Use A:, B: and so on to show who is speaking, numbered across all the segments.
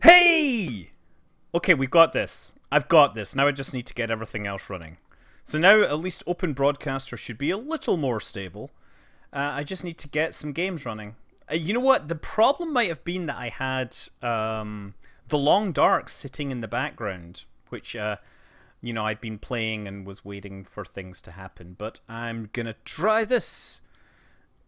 A: Hey! Okay, we've got this. I've got this. Now I just need to get everything else running. So now at least Open Broadcaster should be a little more stable. I just need to get some games running. You know what? The problem might have been that I had The Long Dark sitting in the background, which, you know, I'd been playing and was waiting for things to happen. But I'm gonna try this.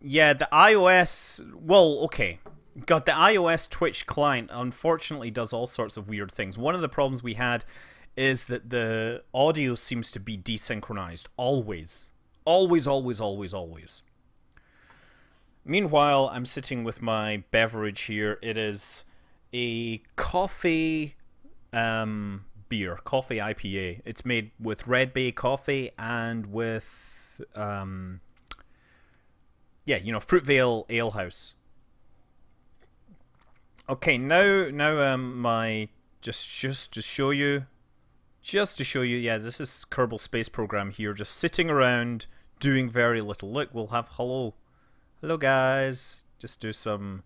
A: Yeah, the iOS... Well, okay. God, the iOS Twitch client unfortunately does all sorts of weird things. One of the problems we had is that the audio seems to be desynchronized. Always. Always, always, always, always. Meanwhile, I'm sitting with my beverage here. It is a coffee beer. Coffee IPA. It's made with Red Bay coffee and with... yeah, you know, Fruitvale Alehouse. Okay, now my just to show you, yeah, this is Kerbal Space Program here, just sitting around doing very little. Look, we'll have hello guys. Just do some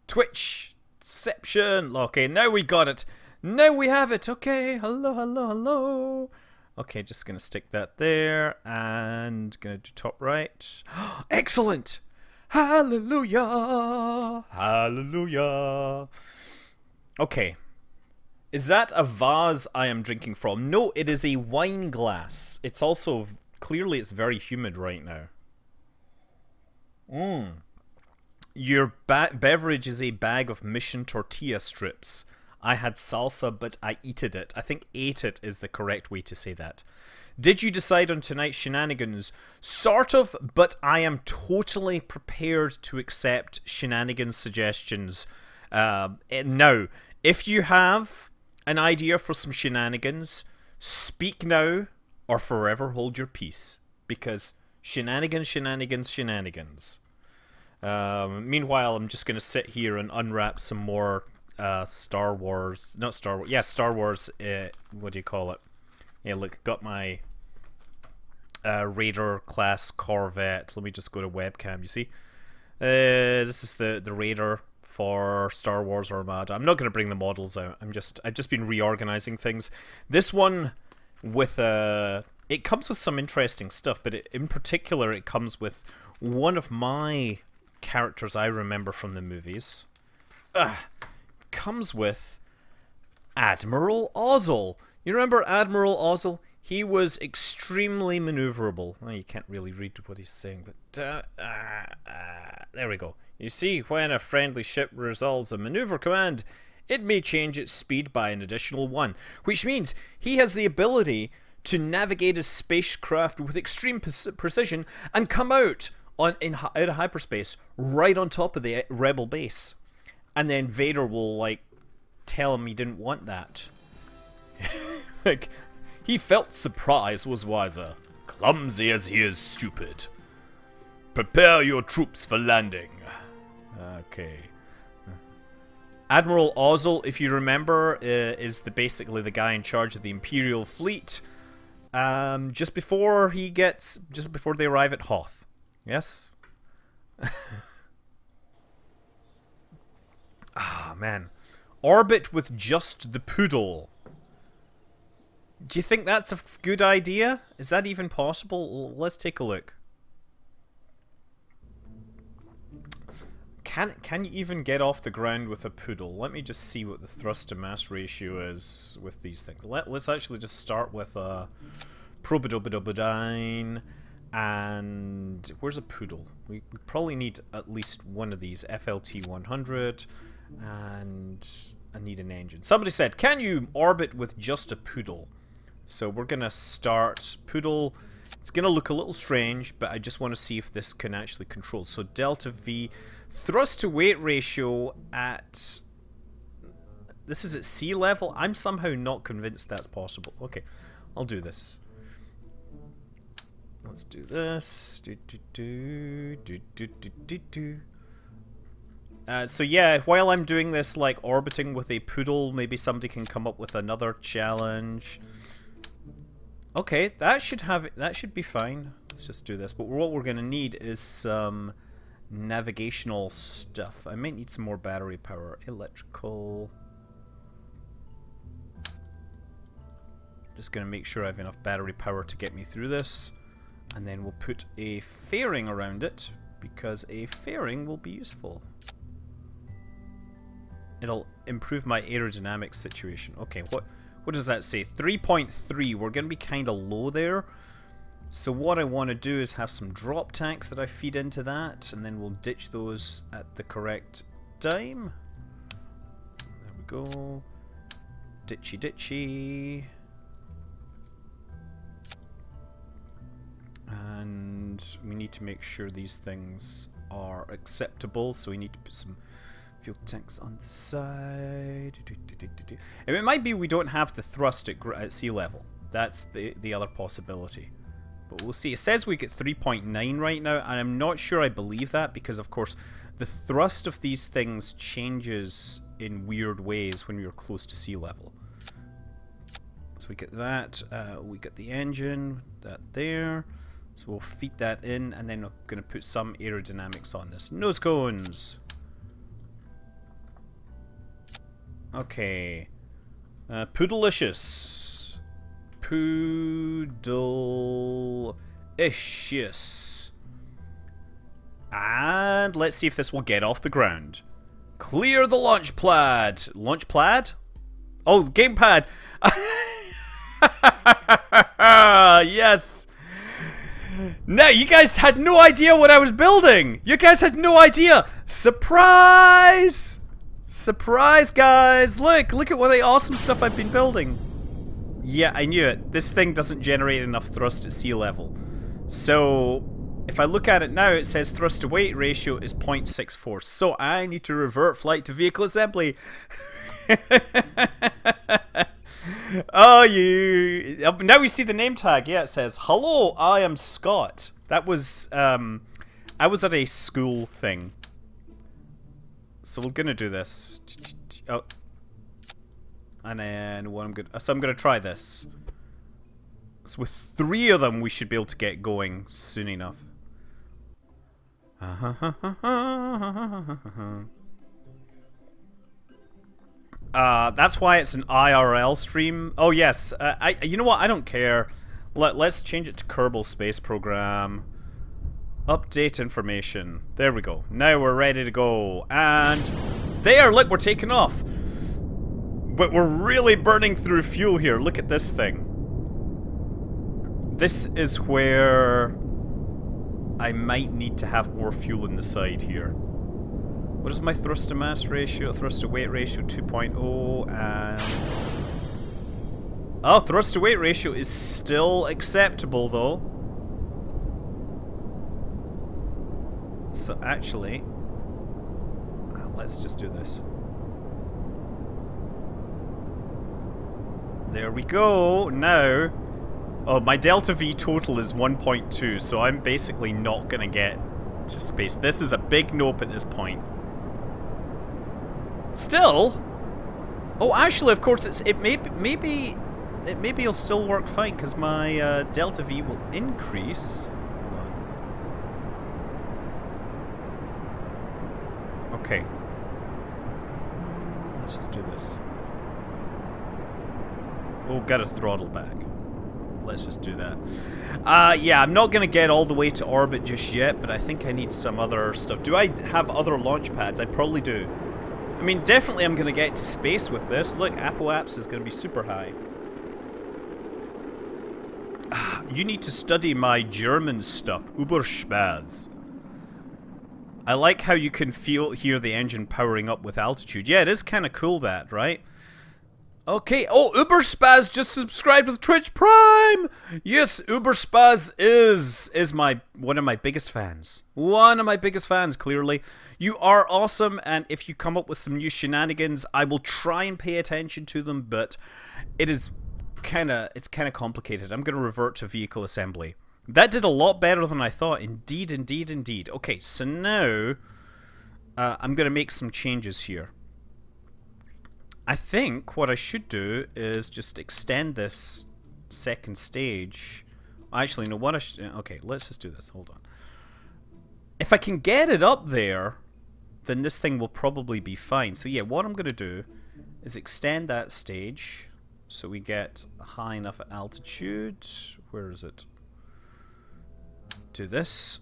A: Twitchception. Okay, now we got it. Now we have it. Okay, hello. Okay, just gonna stick that there and gonna do top right. Excellent. Hallelujah! Hallelujah! Okay. Is that a vase I am drinking from? No, it is a wine glass. It's also... Clearly it's very humid right now. Your beverage is a bag of Mission tortilla strips. I had salsa, but I eated it. I think ate it is the correct way to say that. Did you decide on tonight's shenanigans? Sort of, but I am totally prepared to accept shenanigans suggestions. Now, if you have an idea for some shenanigans, speak now or forever hold your peace. Because shenanigans. Meanwhile, I'm just going to sit here and unwrap some more Star Wars. Not Star Wars. Yeah, Star Wars. What do you call it? Yeah, look, got my Raider class Corvette. Let me just go to webcam, you see? This is the Raider for Star Wars Armada. I'm not going to bring the models out. I've just been reorganizing things. This one with it comes with some interesting stuff, but in particular it comes with one of my characters I remember from the movies. Comes with Admiral Ozzel. You remember Admiral Ozzel? He was extremely maneuverable. Well, you can't really read what he's saying, but there we go. You see, when a friendly ship resolves a maneuver command, it may change its speed by an additional 1, which means he has the ability to navigate his spacecraft with extreme precision and come out out of hyperspace right on top of the rebel base. And then Vader will, like, tell him he didn't want that. Like, he felt surprise was wiser, clumsy as he is stupid. Prepare your troops for landing. Okay. Admiral Ozzel, if you remember, is basically the guy in charge of the Imperial fleet. Just before they arrive at Hoth. Yes? Ah, man. Orbit with just the poodle. Do you think that's a good idea? Is that even possible? Let's take a look. Can you even get off the ground with a poodle? Let me just see what the thrust to mass ratio is with these things. Let's actually just start with a Probidobidobidine. And where's a poodle? We probably need at least one of these. FLT 100. And I need an engine. Somebody said, can you orbit with just a poodle? So we're going to start poodle. It's going to look a little strange, but I just want to see if this can actually control. So delta V, thrust to weight ratio at... This is at sea level? I'm somehow not convinced that's possible. Okay, I'll do this. Let's do this. So yeah, while I'm doing this, like, orbiting with a poodle, maybe somebody can come up with another challenge. Okay, that should be fine. Let's just do this. But what we're going to need is some navigational stuff. I might need some more battery power. Electrical. Just going to make sure I have enough battery power to get me through this. And then we'll put a fairing around it, because a fairing will be useful. It'll improve my aerodynamics situation. Okay, what does that say? 3.3. We're going to be kind of low there. So what I want to do is have some drop tanks that I feed into that, and then we'll ditch those at the correct time. There we go. Ditchy ditchy. And we need to make sure these things are acceptable, so we need to put some fuel tanks on the side. And it might be we don't have the thrust at sea level. That's the other possibility. But we'll see. It says we get 3.9 right now, and I'm not sure I believe that, because of course the thrust of these things changes in weird ways when we are close to sea level. So we get that, we get the engine, that there. So we'll feed that in, and then I'm going to put some aerodynamics on this. Nose cones! Okay. Poodleicious. Poodle-icious. And let's see if this will get off the ground. Clear the launch pad. Launch pad? Oh, gamepad. Yes. No, you guys had no idea what I was building. You guys had no idea. Surprise! Surprise, guys. Look at what the awesome stuff I've been building. Yeah, I knew it. This thing doesn't generate enough thrust at sea level. So, if I look at it now, it says thrust to weight ratio is 0.64. So, I need to revert flight to vehicle assembly. Oh, you... Now we see the name tag. Yeah, it says, "Hello, I am Scott." That was, I was at a school thing. So we're gonna do this. Oh. And then what I'm gonna... So I'm gonna try this. So with 3 of them, we should be able to get going soon enough. That's why it's an IRL stream. Oh yes, you know what? I don't care. Let's change it to Kerbal Space Program. Update information. There we go. Now we're ready to go. And there, look, we're taking off. But we're really burning through fuel here. Look at this thing. This is where I might need to have more fuel in the side here. What is my thrust to mass ratio? Thrust to weight ratio 2.0 and... Oh, thrust to weight ratio is still acceptable though. So actually, let's just do this. There we go. Now, oh, my delta V total is 1.2, so I'm basically not gonna get to space. This is a big nope at this point. Still, oh, actually, of course, maybe it'll still work fine because my delta V will increase. Okay, let's just do this. Oh, gotta throttle back. Let's just do that. Yeah, I'm not gonna get all the way to orbit just yet, but I think I need some other stuff. Do I have other launch pads? I probably do. I mean, definitely I'm gonna get to space with this. Look, Apoaps is gonna be super high. You need to study my German stuff. Überspaz. I like how you can hear the engine powering up with altitude. Yeah, it is kind of cool that, right? Okay, oh, Uberspaz just subscribed with Twitch Prime! Yes, Uberspaz is one of my biggest fans. One of my biggest fans, clearly. You are awesome, and if you come up with some new shenanigans, I will try and pay attention to them, but it's kind of complicated. I'm going to revert to vehicle assembly. That did a lot better than I thought. Indeed, indeed, indeed. Okay, so now I'm going to make some changes here. I think what I should do is just extend this second stage. Actually, no, what I should... Okay, let's just do this. Hold on. If I can get it up there, then this thing will probably be fine. So yeah, what I'm going to do is extend that stage so we get high enough altitude. Where is it? Do this.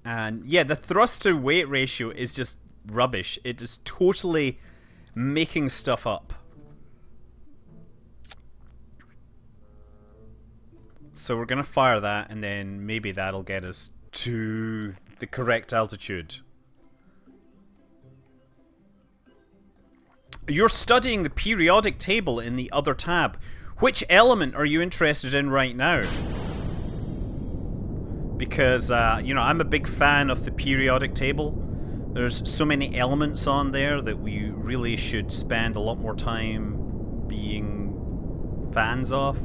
A: And yeah, the thrust to weight ratio is just rubbish. It is totally making stuff up. So we're going to fire that, and then maybe that'll get us to the correct altitude. You're studying the periodic table in the other tab. Which element are you interested in right now? Because, you know, I'm a big fan of the periodic table. There's so many elements on there that we really should spend a lot more time being fans of.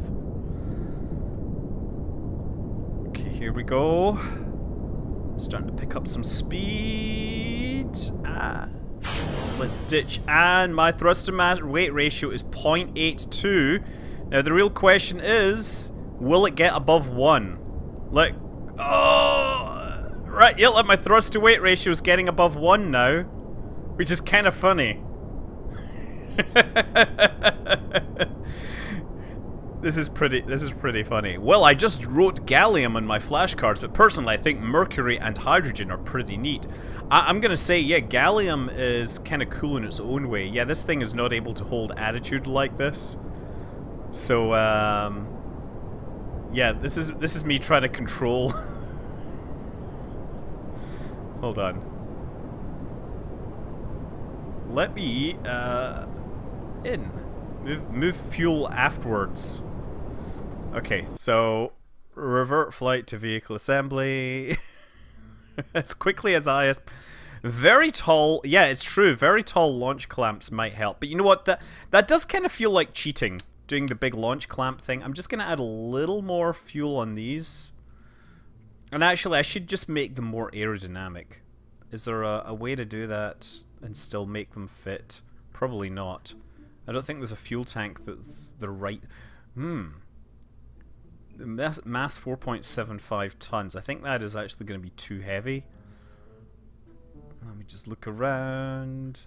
A: Okay, here we go. Starting to pick up some speed. Let's ditch. And my thrust to mass weight ratio is 0.82. Now the real question is, will it get above 1? Like, oh, right, yeah, like my thrust to weight ratio is getting above 1 now, which is kind of funny. This is pretty funny. Well, I just wrote gallium on my flashcards, but personally I think mercury and hydrogen are pretty neat. I'm gonna say, yeah, gallium is kind of cool in its own way. Yeah, this thing is not able to hold attitude like this. So, yeah, this is me trying to control. Hold on. Let me move fuel afterwards. Okay, so revert flight to vehicle assembly. As quickly as I... Very tall... Yeah, it's true. Very tall launch clamps might help. But you know what? That does kind of feel like cheating, doing the big launch clamp thing. I'm just going to add a little more fuel on these. And actually, I should just make them more aerodynamic. Is there a way to do that and still make them fit? Probably not. I don't think there's a fuel tank that's the right... Mass 4.75 tons. I think that is actually going to be too heavy. Let me just look around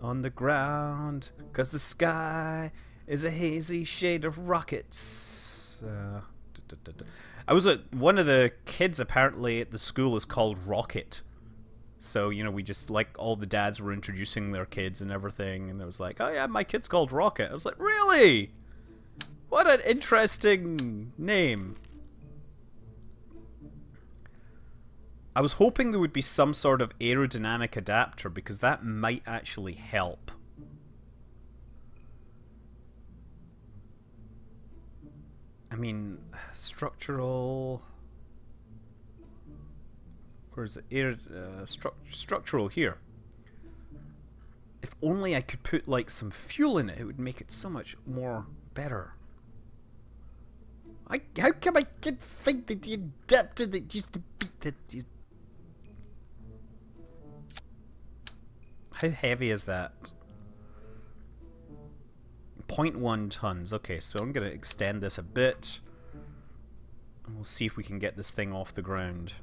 A: on the ground, because the sky is a hazy shade of rockets. I was one of the kids apparently at the school is called Rocket. So, you know, we just, like, all the dads were introducing their kids and everything, and it was like, oh yeah, my kid's called Rocket. I was like, really? What an interesting name. I was hoping there would be some sort of aerodynamic adapter, because that might actually help. I mean, structural... Where's it? Structural here. If only I could put, like, some fuel in it, it would make it so much more better. How come I can't find the adapter that used to be that? How heavy is that? 0.1 tons. Okay, so I'm gonna extend this a bit, and we'll see if we can get this thing off the ground.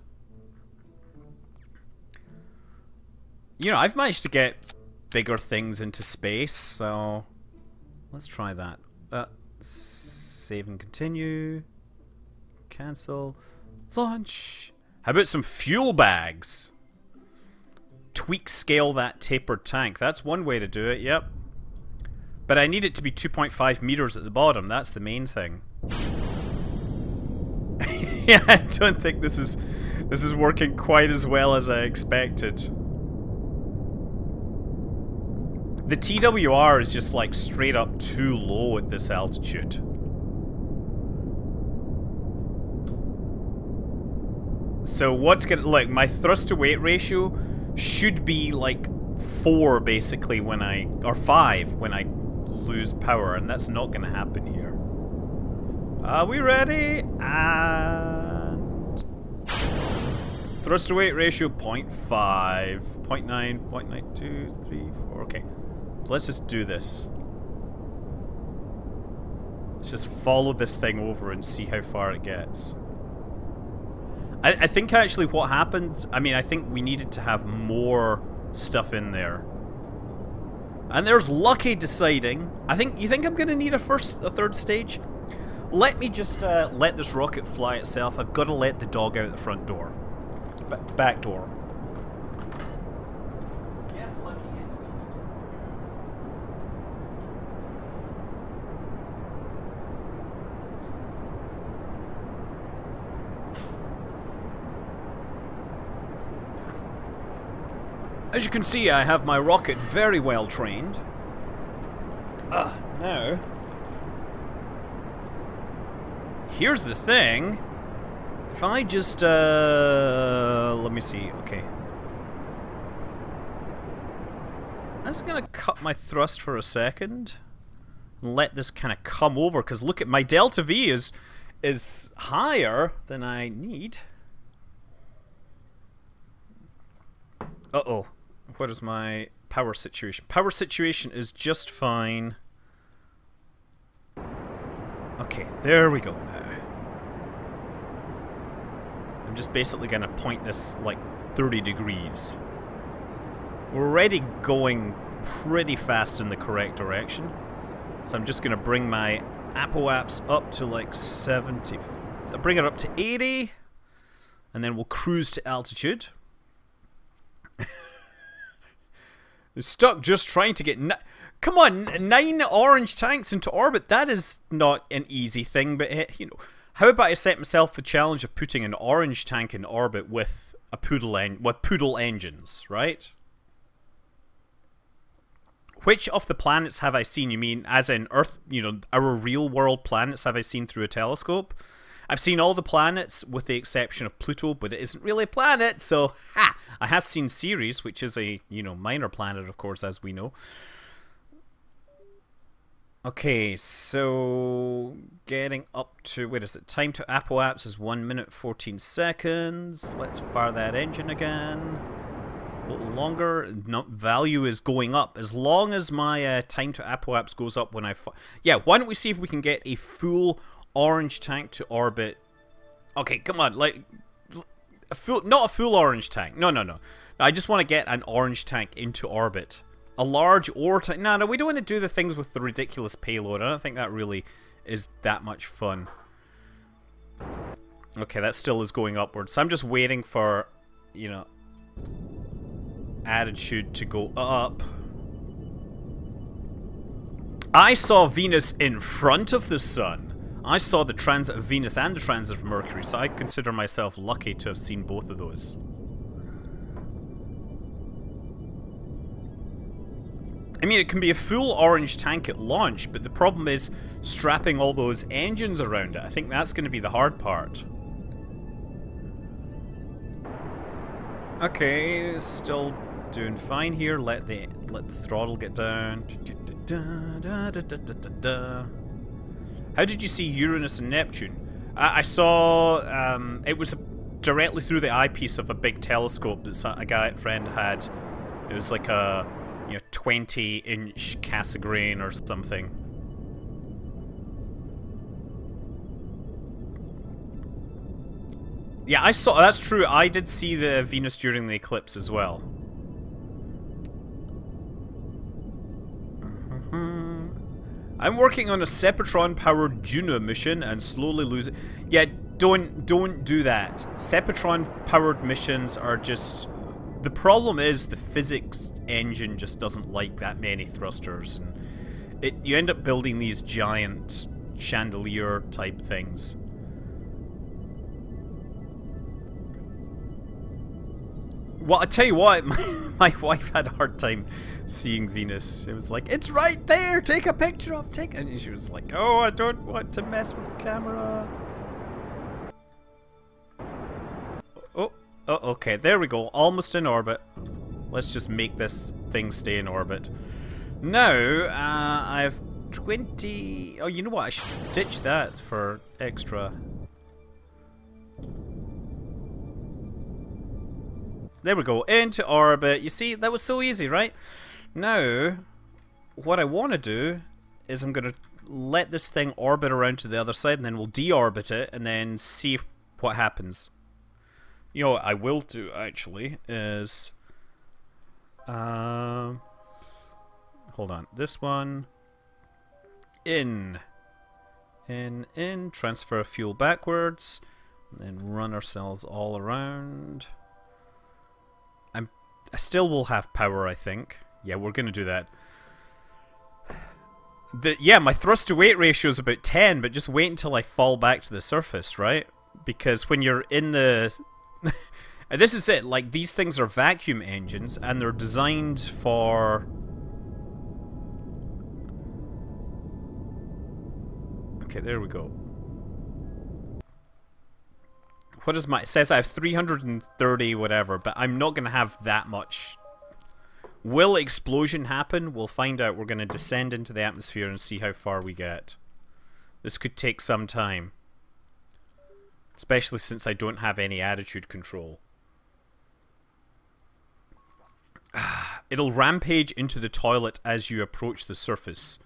A: You know, I've managed to get bigger things into space, so let's try that. Save and continue. Cancel. Launch. How about some fuel bags? Tweak scale that tapered tank. That's one way to do it, yep. But I need it to be 2.5 meters at the bottom. That's the main thing. Yeah, I don't think this is working quite as well as I expected. The TWR is just like straight up too low at this altitude. So what's gonna, like, my thrust to weight ratio should be like 4 basically when I, or 5 when I lose power, and that's not gonna happen here. Are we ready? And thrust to weight ratio 0.5, 0.9, 0.92, 3, 4. Okay, so let's just do this. Let's just follow this thing over and see how far it gets. I think actually what happened, I mean, I think we needed to have more stuff in there. And there's Lucky deciding, you think I'm going to need a third stage? Let me just let this rocket fly itself. I've got to let the dog out the front door. Back door. Yes, Lucky. As you can see, I have my rocket very well trained. Now, here's the thing. If I just, let me see, okay. I'm just gonna cut my thrust for a second and let this kind of come over, because look at my delta V is higher than I need. Uh-oh. What is my power situation? Power situation is just fine. Okay, there we go now. I'm just basically going to point this like 30 degrees. We're already going pretty fast in the correct direction. So I'm just going to bring my apoaps up to like 70. So bring it up to 80. And then we'll cruise to altitude. They're stuck just trying to get... Come on, 9 orange tanks into orbit. That is not an easy thing, but, you know... How about I set myself the challenge of putting an orange tank in orbit with a poodle engines, right? Which of the planets have I seen? You mean as in Earth, you know, our real world planets have I seen through a telescope? I've seen all the planets with the exception of Pluto, but it isn't really a planet, so ha! I have seen Ceres, which is a, you know, minor planet, of course, as we know. Okay, so getting up to, wait, is it time to apoaps is 1 minute 14 seconds. Let's fire that engine again. A little longer. No, value is going up as long as my time to apoaps goes up when I yeah, why don't we see if we can get a full orange tank to orbit. Okay, come on, like a full, not a full orange tank. No. I just want to get an orange tank into orbit. A large ore tank. No, we don't want to do the things with the ridiculous payload. I don't think that really is that much fun. Okay, that still is going upwards. So I'm just waiting for, you know, attitude to go up. I saw Venus in front of the Sun. I saw the transit of Venus and the transit of Mercury, so I consider myself lucky to have seen both of those. I mean, it can be a full orange tank at launch, but the problem is strapping all those engines around it. I think that's going to be the hard part. Okay, still doing fine here. Let the throttle get down. How did you see Uranus and Neptune? I saw it was directly through the eyepiece of a big telescope that a friend had. It was like a 20-inch Cassegrain or something. Yeah, I saw. That's true. I did see the Venus during the eclipse as well. I'm working on a Sepatron-powered Juno mission and slowly losing. Yeah, don't do that. Sepatron-powered missions are just. The problem is the physics engine just doesn't like that many thrusters, and you end up building these giant chandelier-type things. Well, I tell you what, my wife had a hard time seeing Venus. It was like, it's right there, take a picture of it, and she was like, oh, I don't want to mess with the camera. Oh, okay, there we go, almost in orbit. Let's just make this thing stay in orbit. Now, I have 20... Oh, you know what, I should ditch that for extra... There we go, into orbit. You see, that was so easy, right? Now, what I want to do is I'm going to let this thing orbit around to the other side, and then we'll deorbit it, and then see what happens. You know what I will do, actually, is... hold on. This one... In. Transfer fuel backwards. And then run ourselves all around. I still will have power, I think. Yeah, we're going to do that. Yeah, my thrust to weight ratio is about 10, but just wait until I fall back to the surface, right? Because when you're in the... and this is it, like, these things are vacuum engines, and they're designed for... Okay, there we go. What is my... It says I have 330 whatever, but I'm not going to have that much. Will explosion happen? We'll find out. We're going to descend into the atmosphere and see how far we get. This could take some time. Especially since I don't have any attitude control. It'll rampage into the toilet as you approach the surface.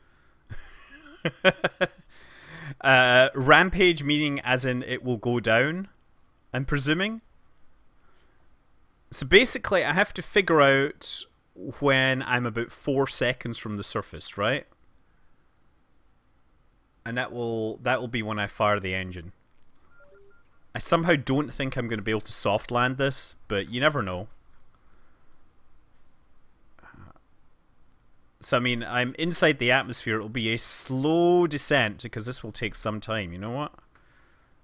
A: Rampage meaning as in it will go down, I'm presuming. So basically I have to figure out when I'm about 4 seconds from the surface, right? And that will be when I fire the engine. I somehow don't think I'm going to be able to soft land this, but you never know. So I mean, I'm inside the atmosphere. It'll be a slow descent because this will take some time. You know what?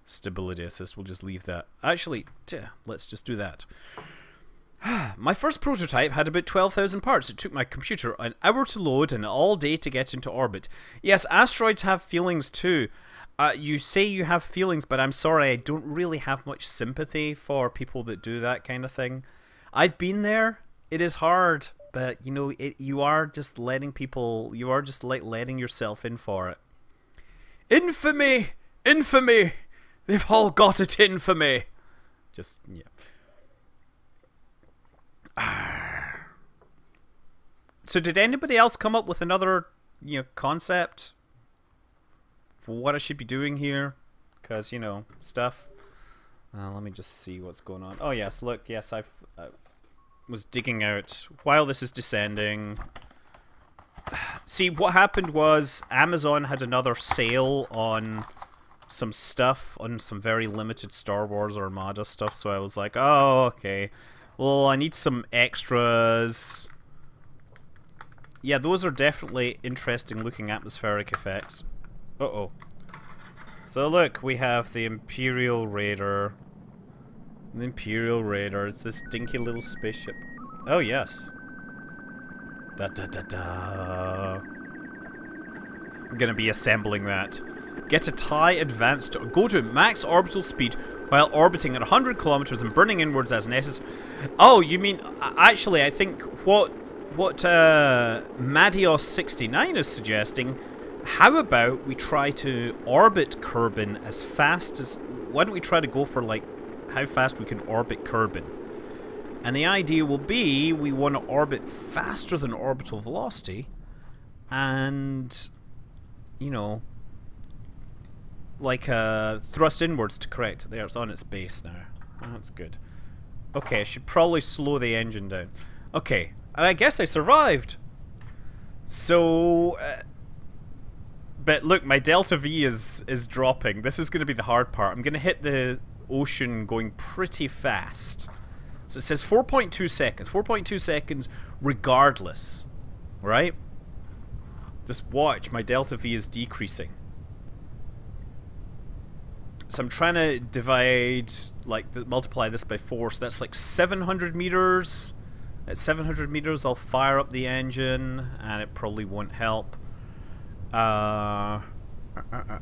A: Stability assist. We'll just leave that. Actually, let's just do that. My first prototype had about 12,000 parts. It took my computer an hour to load and all day to get into orbit. Yes, asteroids have feelings too. You say you have feelings, but I'm sorry, I don't really have much sympathy for people that do that kind of thing. I've been there. It is hard, but you know, you are just letting people. You are just like letting yourself in for it. Infamy, infamy. They've all got it in for me. Just yeah. So did anybody else come up with another, you know, concept for what I should be doing here? Because, you know, stuff. Let me just see what's going on. Oh yes, look, yes, I was digging out while this is descending. See, what happened was Amazon had another sale on some stuff, on some very limited Star Wars Armada stuff, so I was like, oh, okay. Well, I need some extras. Yeah, those are definitely interesting looking atmospheric effects. Uh-oh. So look, we have the Imperial Raider. The Imperial Raider, it's this dinky little spaceship. Oh, yes. Da-da-da-da. I'm gonna be assembling that. Get a TIE advanced. Go to max orbital speed while orbiting at 100 kilometers and burning inwards as necessary. Oh, you mean... Actually, I think what Madios69 is suggesting, how about we try to orbit Kerbin as fast as... Why don't we try to go for, like, how fast we can orbit Kerbin? And the idea will be we want to orbit faster than orbital velocity and, you know, like thrust inwards to correct. There, it's on its base now. That's good. Okay, I should probably slow the engine down. Okay, and I guess I survived. So, but look, my delta V is dropping. This is going to be the hard part. I'm going to hit the ocean going pretty fast. So it says 4.2 seconds. 4.2 seconds regardless. Right? Just watch, my delta V is decreasing. So I'm trying to divide, like, multiply this by 4, so that's like 700 meters. At 700 meters, I'll fire up the engine, and it probably won't help.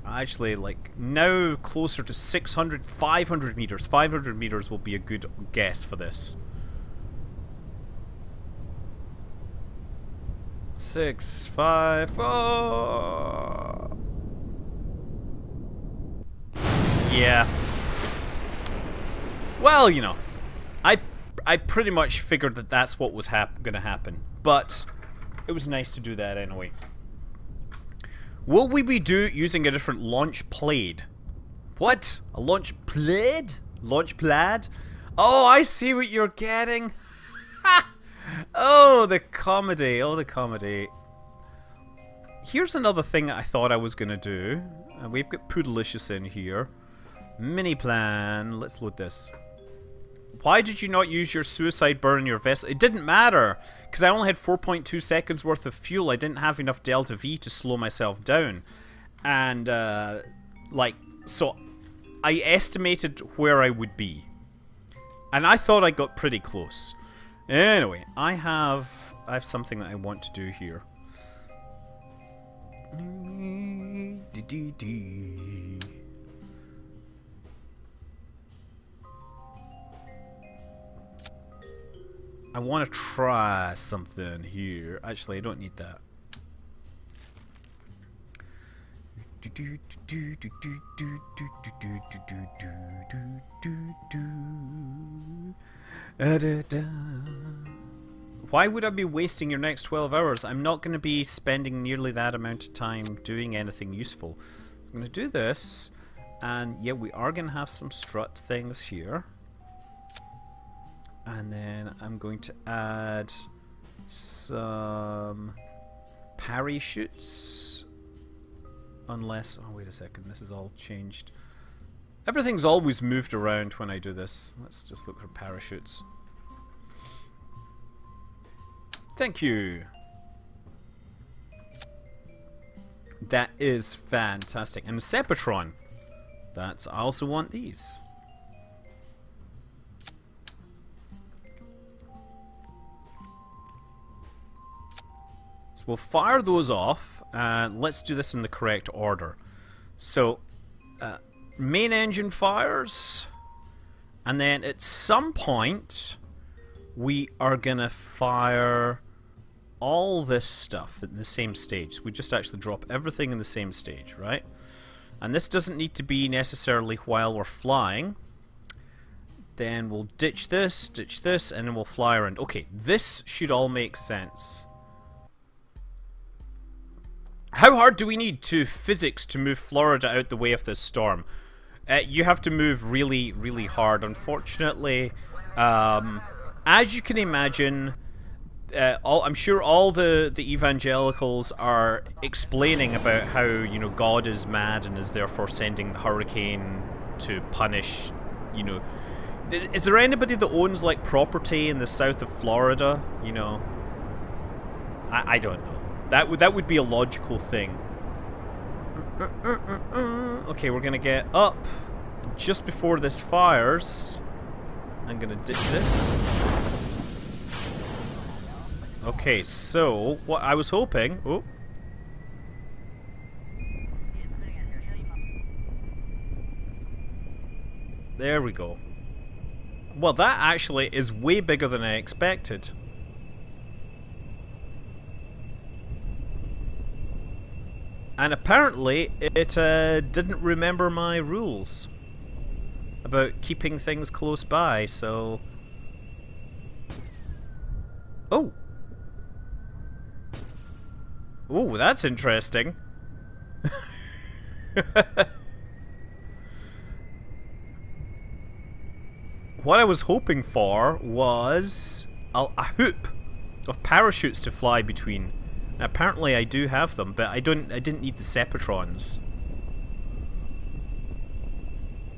A: Actually, like, now closer to 600, 500 meters. 500 meters will be a good guess for this. 6, 5, 4... Yeah. Well, you know, I pretty much figured that that's what was gonna happen, but it was nice to do that anyway. Will we be using a different launch plaid? What? A launch plaid? Launch plaid? Oh, I see what you're getting. Oh, the comedy. Oh, the comedy. Here's another thing that I thought I was going to do. We've got Poodalicious in here. Mini plan. Let's load this. Why did you not use your suicide burn in your vessel? It didn't matter, because I only had 4.2 seconds worth of fuel. I didn't have enough delta V to slow myself down. And, so I estimated where I would be. And I thought I got pretty close. Anyway, I have something that I want to do here. I want to try something here. Actually, I don't need that. Why would I be wasting your next 12 hours? I'm not going to be spending nearly that amount of time doing anything useful. I'm going to do this, and yeah, we are going to have some strut things here. And then I'm going to add some parachutes. Unless, oh wait a second, this is all changed. Everything's always moved around when I do this. Let's just look for parachutes. Thank you. That is fantastic. And the Sepatron. I also want these. So we'll fire those off, and let's do this in the correct order. So, main engine fires, and then at some point we are gonna fire all this stuff in the same stage. We just actually drop everything in the same stage, right? And this doesn't need to be necessarily while we're flying. Then we'll ditch this, and then we'll fly around. Okay, this should all make sense. How hard do we need to physics to move Florida out the way of this storm? You have to move really, really hard. Unfortunately, as you can imagine, I'm sure all the evangelicals are explaining about how, you know, God is mad and is therefore sending the hurricane to punish, you know. Is there anybody that owns, like, property in the south of Florida? You know, I don't know. That would be a logical thing. Okay, we're gonna get up just before this fires. I'm gonna ditch this. Okay, so what I was hoping. Oh. There we go. Well, that actually is way bigger than I expected. And apparently, it didn't remember my rules about keeping things close by, so... Oh! Oh, that's interesting. What I was hoping for was a hoop of parachutes to fly between. Apparently I do have them, but I didn't need the Sepatrons.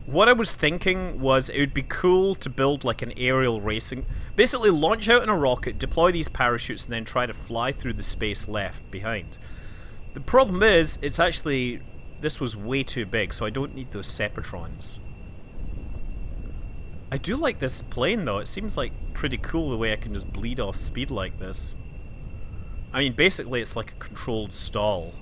A: What I was thinking was it would be cool to build like an aerial racing... Basically launch out in a rocket, deploy these parachutes, and then try to fly through the space left behind. The problem is, it's actually... This was way too big, so I don't need those Sepatrons. I do like this plane though, it seems like pretty cool the way I can just bleed off speed like this. I mean, basically it's like a controlled stall.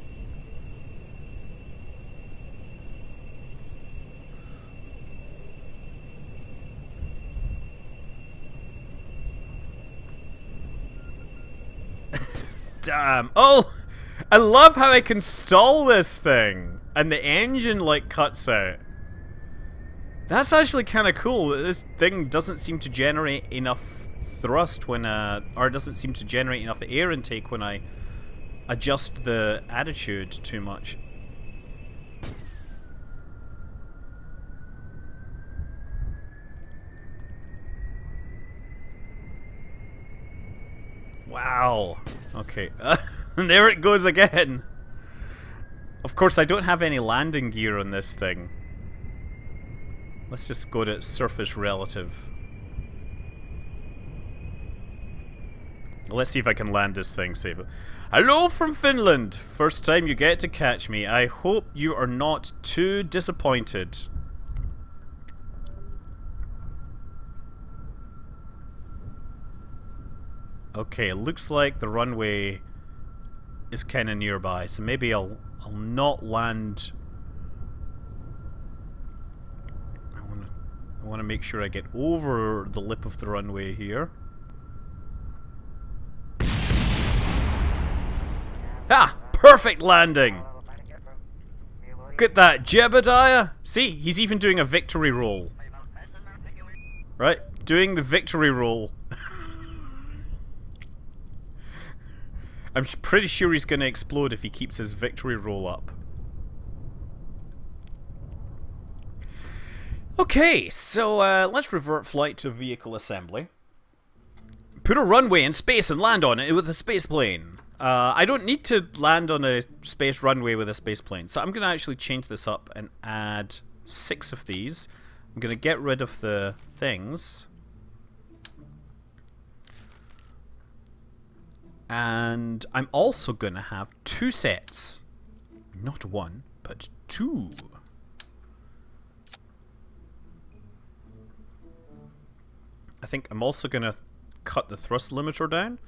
A: Damn. Oh! I love how I can stall this thing! And the engine, like, cuts out. That's actually kind of cool. This thing doesn't seem to generate enough thrust when, or doesn't seem to generate enough air intake when I adjust the attitude too much. Wow. Okay. And there it goes again. Of course, I don't have any landing gear on this thing. Let's just go to surface relative. Let's see if I can land this thing safely. Hello from Finland! First time you get to catch me. I hope you are not too disappointed. Okay, it looks like the runway is kind of nearby, so maybe I'll not land. I want to make sure I get over the lip of the runway here. Ah! Perfect landing! Get that, Jebediah! See, he's even doing a victory roll. Right? Doing the victory roll. I'm pretty sure he's going to explode if he keeps his victory roll up. Okay, so let's revert flight to vehicle assembly. Put a runway in space and land on it with a space plane. I don't need to land on a space runway with a space plane, so I'm going to actually change this up and add 6 of these. I'm going to get rid of the things. And I'm also going to have 2 sets. Not 1, but 2. I think I'm also going to cut the thrust limiter down.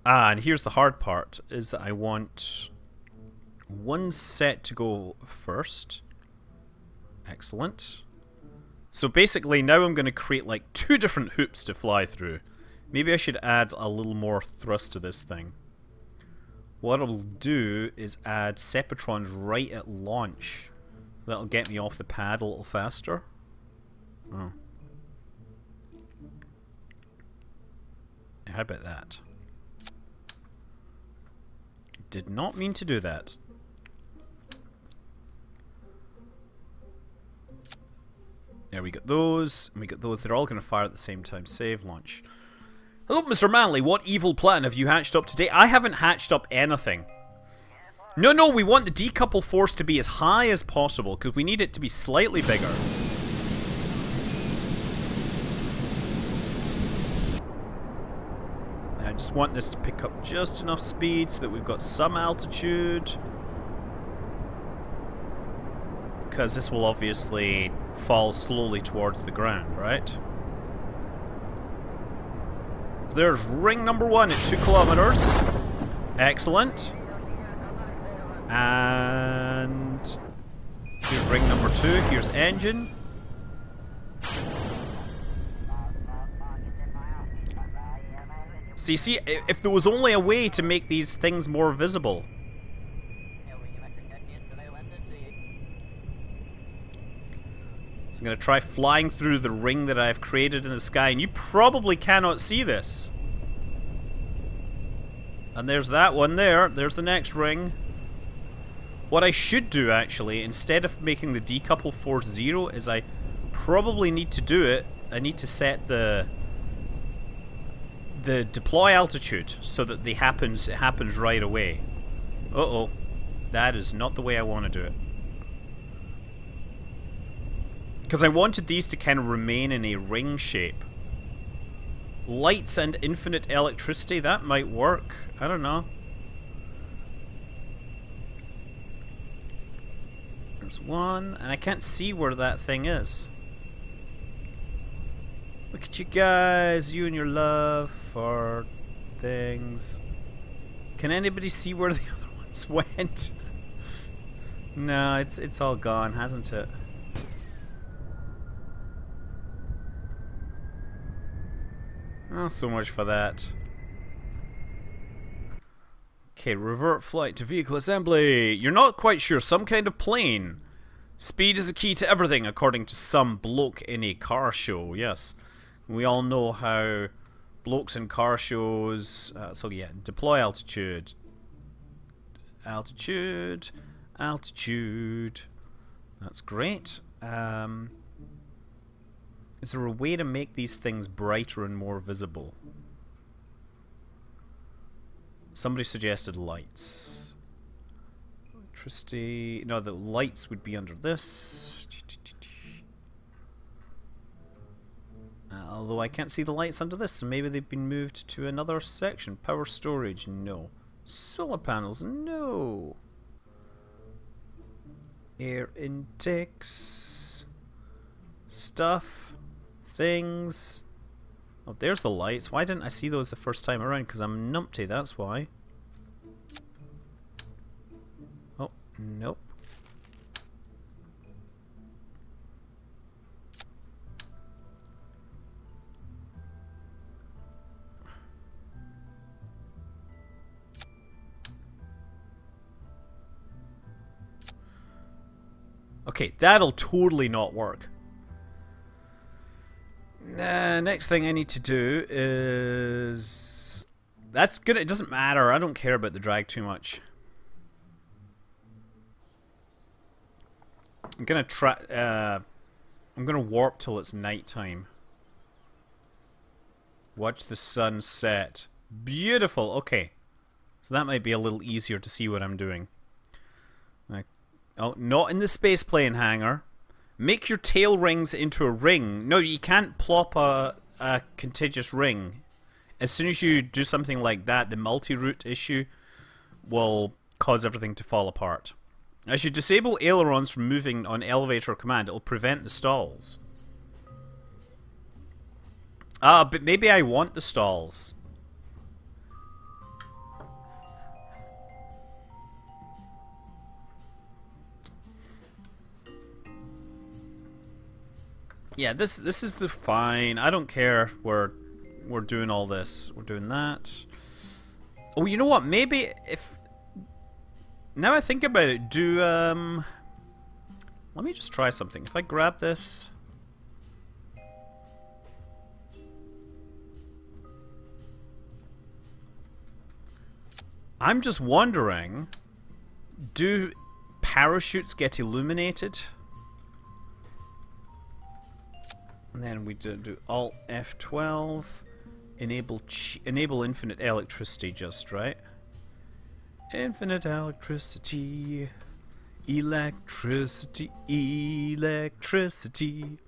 A: Ah, and here's the hard part, is that I want 1 set to go first. Excellent. So basically now I'm going to create like 2 different hoops to fly through. Maybe I should add a little more thrust to this thing. What I'll do is add Sepatrons right at launch. That'll get me off the pad a little faster. Oh. How about that? Did not mean to do that. There we got those, and we got those. They're all going to fire at the same time. Save, launch. Hello, Mr. Manley. What evil plan have you hatched up today? I haven't hatched up anything. No, we want the decouple force to be as high as possible, because we need it to be slightly bigger. I just want this to pick up just enough speed so that we've got some altitude. Because this will obviously fall slowly towards the ground, right? So there's ring number 1 at 2 kilometers. Excellent. And here's ring number 2. Here's engine. See, if there was only a way to make these things more visible. So I'm going to try flying through the ring that I've created in the sky, and you probably cannot see this. And there's that one there. There's the next ring. What I should do, actually, instead of making the decouple force 0, is I probably need to do it. I need to set the deploy altitude so that it happens right away. Uh-oh. That is not the way I want to do it. Because I wanted these to kind of remain in a ring shape. Lights and infinite electricity, that might work. I don't know. There's one, and I can't see where that thing is. Look at you guys, you and your love for things. Can anybody see where the other ones went? No, it's all gone, hasn't it? Oh, so much for that. Okay, revert flight to vehicle assembly. You're not quite sure. Some kind of plane. Speed is the key to everything, according to some bloke in a car show. Yes. We all know how blokes in car shows... so yeah, deploy altitude. Altitude. Altitude. That's great. Is there a way to make these things brighter and more visible? Somebody suggested lights. Electricity... No, the lights would be under this. Although I can't see the lights under this, so maybe they've been moved to another section. Power storage, no. Solar panels, no. Air intakes. Stuff. Things. Oh, there's the lights. Why didn't I see those the first time around? Because I'm numpty, that's why. Oh, nope. Okay, that'll totally not work. Next thing I need to do is... That's good. It doesn't matter. I don't care about the drag too much. I'm gonna try... I'm gonna warp till it's nighttime. Watch the sun set. Beautiful. Okay. So that might be a little easier to see what I'm doing. Oh, not in the space plane hangar. Make your tail rings into a ring. No, you can't plop a contiguous ring. As soon as you do something like that, the multi-route issue will cause everything to fall apart. As you disable ailerons from moving on elevator command, it will prevent the stalls. Ah, but maybe I want the stalls. Yeah, this is the fine. I don't care. We're doing all this. We're doing that. Oh, you know what? Maybe if now I think about it, let me just try something. If I grab this, I'm just wondering, do parachutes get illuminated? And then we do Alt F12, enable infinite electricity, just right. Infinite electricity, electricity, electricity.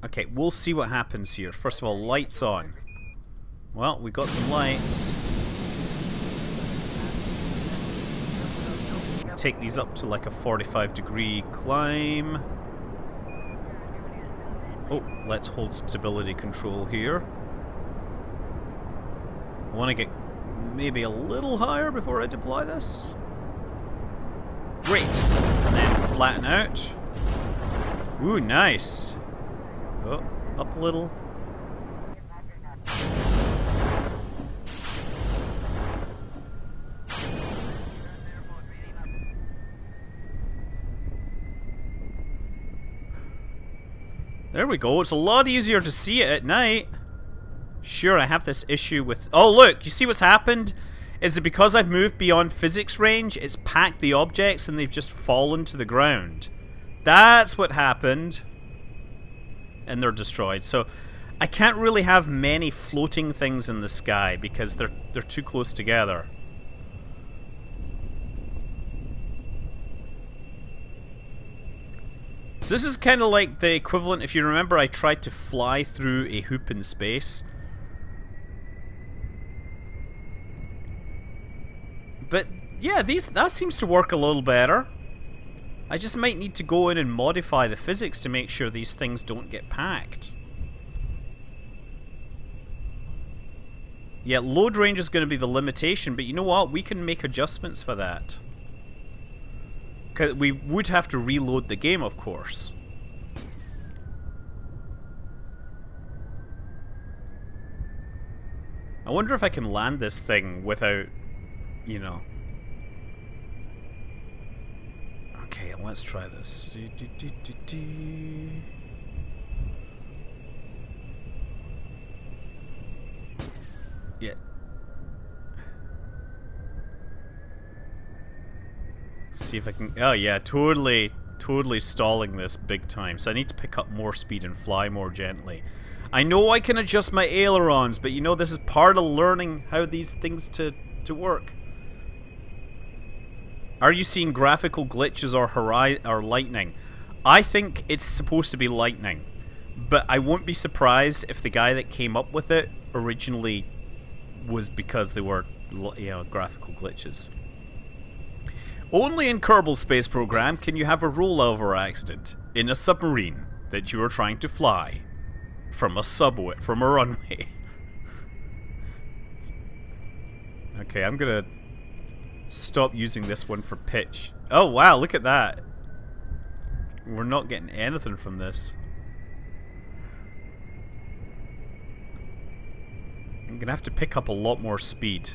A: Okay, we'll see what happens here. First of all, lights on. Well, we got some lights. Take these up to like a 45-degree climb. Oh, let's hold stability control here. I want to get maybe a little higher before I deploy this. Great. And then flatten out. Ooh, nice. Oh, up a little. There we go. It's a lot easier to see it at night. Sure, I have this issue with... Oh, look! You see what's happened? Is it because I've moved beyond physics range, it's packed the objects and they've just fallen to the ground. That's what happened. And they're destroyed. So, I can't really have many floating things in the sky because they're too close together. So this is kind of like the equivalent, if you remember, I tried to fly through a hoop in space. But yeah, that seems to work a little better. I just might need to go in and modify the physics to make sure these things don't get packed. Yeah, load range is going to be the limitation, but you know what? We can make adjustments for that. We would have to reload the game, of course. I wonder if I can land this thing without, you know... Okay, let's try this. Yeah. See if I can... Oh yeah, totally Totally stalling this big time. So I need to pick up more speed and fly more gently. I know I can adjust my ailerons, but you know, this is part of learning how these things to work. Are you seeing graphical glitches or lightning? I think it's supposed to be lightning, but I won't be surprised if the guy that came up with it originally was because they were, you know, graphical glitches. Only in Kerbal Space Program can you have a rollover accident in a submarine that you are trying to fly from a runway. Okay, I'm gonna stop using this one for pitch. Oh wow, look at that. We're not getting anything from this. I'm gonna have to pick up a lot more speed.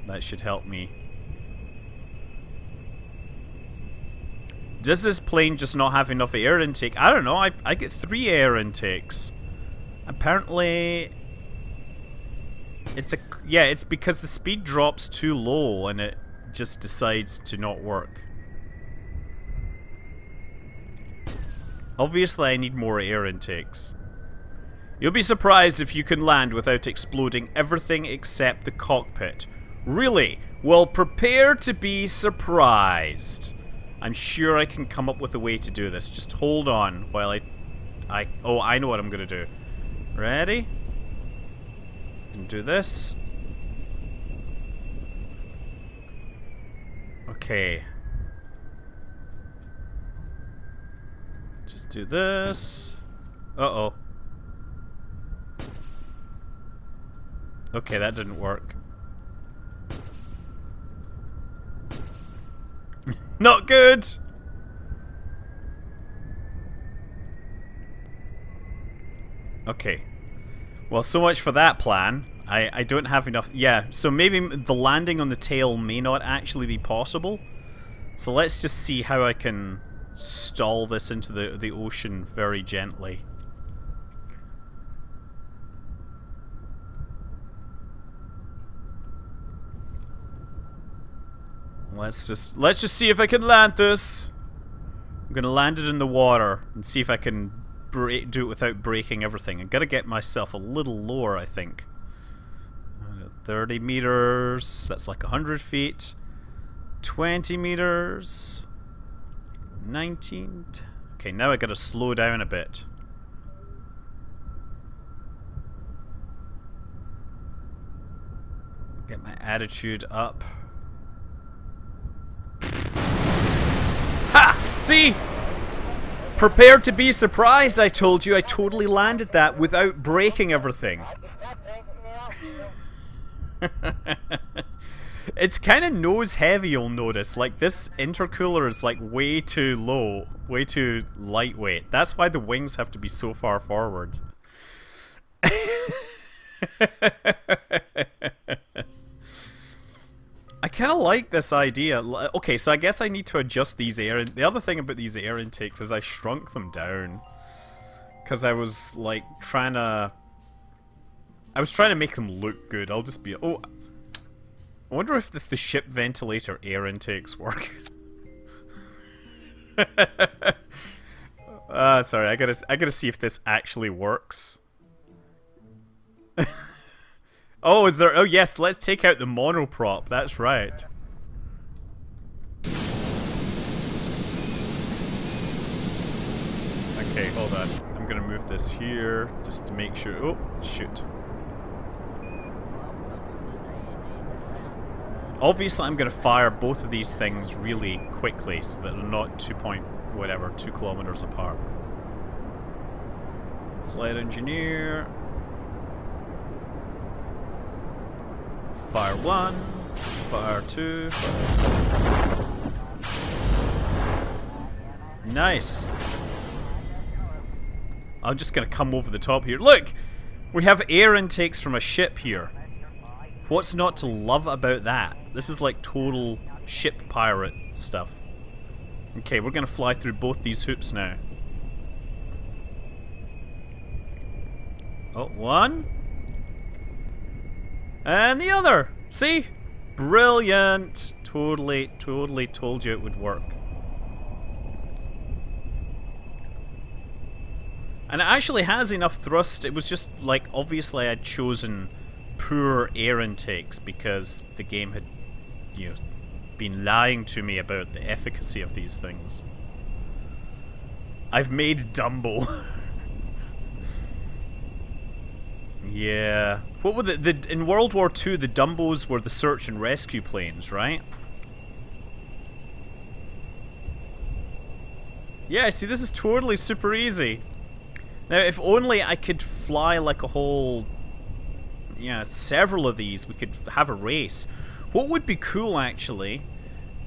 A: That should help me. Does this plane just not have enough air intake? I don't know, I get 3 air intakes. Apparently it's because the speed drops too low and it just decides to not work. Obviously I need more air intakes. You'll be surprised if you can land without exploding everything except the cockpit. Really? Well, prepare to be surprised. I'm sure I can come up with a way to do this. Just hold on while oh, I know what I'm gonna do. Ready? And do this. Okay. Just do this. Uh-oh. Okay, that didn't work. Not good! Okay. Well, so much for that plan. I don't have enough... Yeah, so maybe the landing on the tail may not actually be possible. So let's just see how I can stall this into the ocean very gently. Let's just see if I can land this. I'm gonna land it in the water and see if I can do it without breaking everything. I gotta get myself a little lower, I think. 30 meters. That's like 100 feet. 20 meters. 19. Okay, now I gotta slow down a bit. Get my attitude up. Ha! See? Prepare to be surprised, I told you. I totally landed that without breaking everything. It's kind of nose heavy, you'll notice. Like, this intercooler is like way too low, way too lightweight. That's why the wings have to be so far forward. I kind of like this idea. Okay, so I guess I need to adjust these air... The other thing about these air intakes is I shrunk them down. Because I was, like, trying to... I was trying to make them look good. I'll just be... Oh, I wonder if the ship ventilator air intakes work. Sorry, I gotta see if this actually works. Oh, is there... Oh, yes, let's take out the monoprop. That's right. Okay, hold on. I'm gonna move this here just to make sure... Oh, shoot. Obviously, I'm gonna fire both of these things really quickly so that they're not 2 kilometers apart. Flight engineer... Fire 1, fire 2, fire... Nice. I'm just gonna come over the top here. Look! We have air intakes from a ship here. What's not to love about that? This is like total ship pirate stuff. Okay, we're gonna fly through both these hoops now. Oh, one. And the other! See? Brilliant! Totally told you it would work. And it actually has enough thrust. It was just like, obviously I'd chosen poor air intakes because the game had, you know, been lying to me about the efficacy of these things. I've made Dumbo. Yeah. What were in World War II, the Dumbos were the search and rescue planes, right? Yeah, see, this is totally super easy. Now, if only I could fly like a whole... yeah, several of these, we could have a race. What would be cool, actually,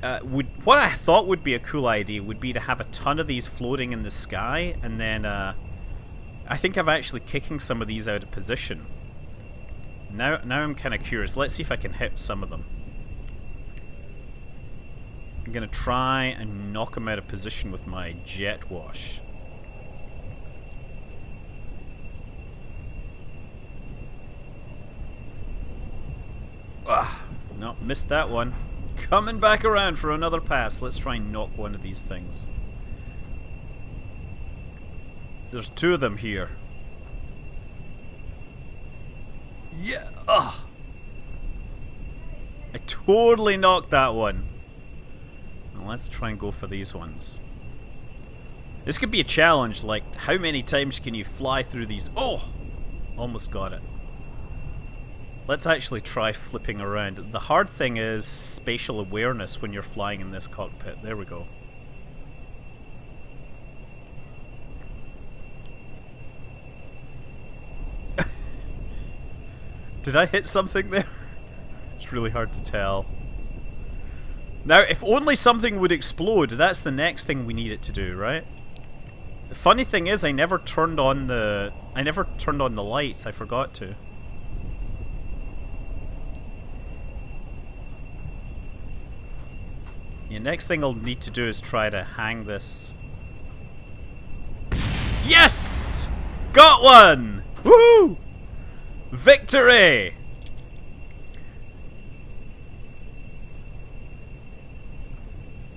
A: what I thought would be a cool idea would be to have a ton of these floating in the sky, and then, I think I'm actually kicking some of these out of position. Now I'm kind of curious. Let's see if I can hit some of them. I'm going to try and knock them out of position with my jet wash. No, missed that one. Coming back around for another pass. Let's try and knock one of these things. There's two of them here. Yeah. Ugh. I totally knocked that one. Well, let's try and go for these ones. This could be a challenge. Like, how many times can you fly through these? Oh! Almost got it. Let's actually try flipping around. The hard thing is spatial awareness when you're flying in this cockpit. There we go. Did I hit something there? It's really hard to tell. Now, if only something would explode, that's the next thing we need it to do, right? The funny thing is, I never turned on the lights. I forgot to. Yeah, next thing I'll need to do is try to hang this. Yes! Got one! Woohoo! Victory!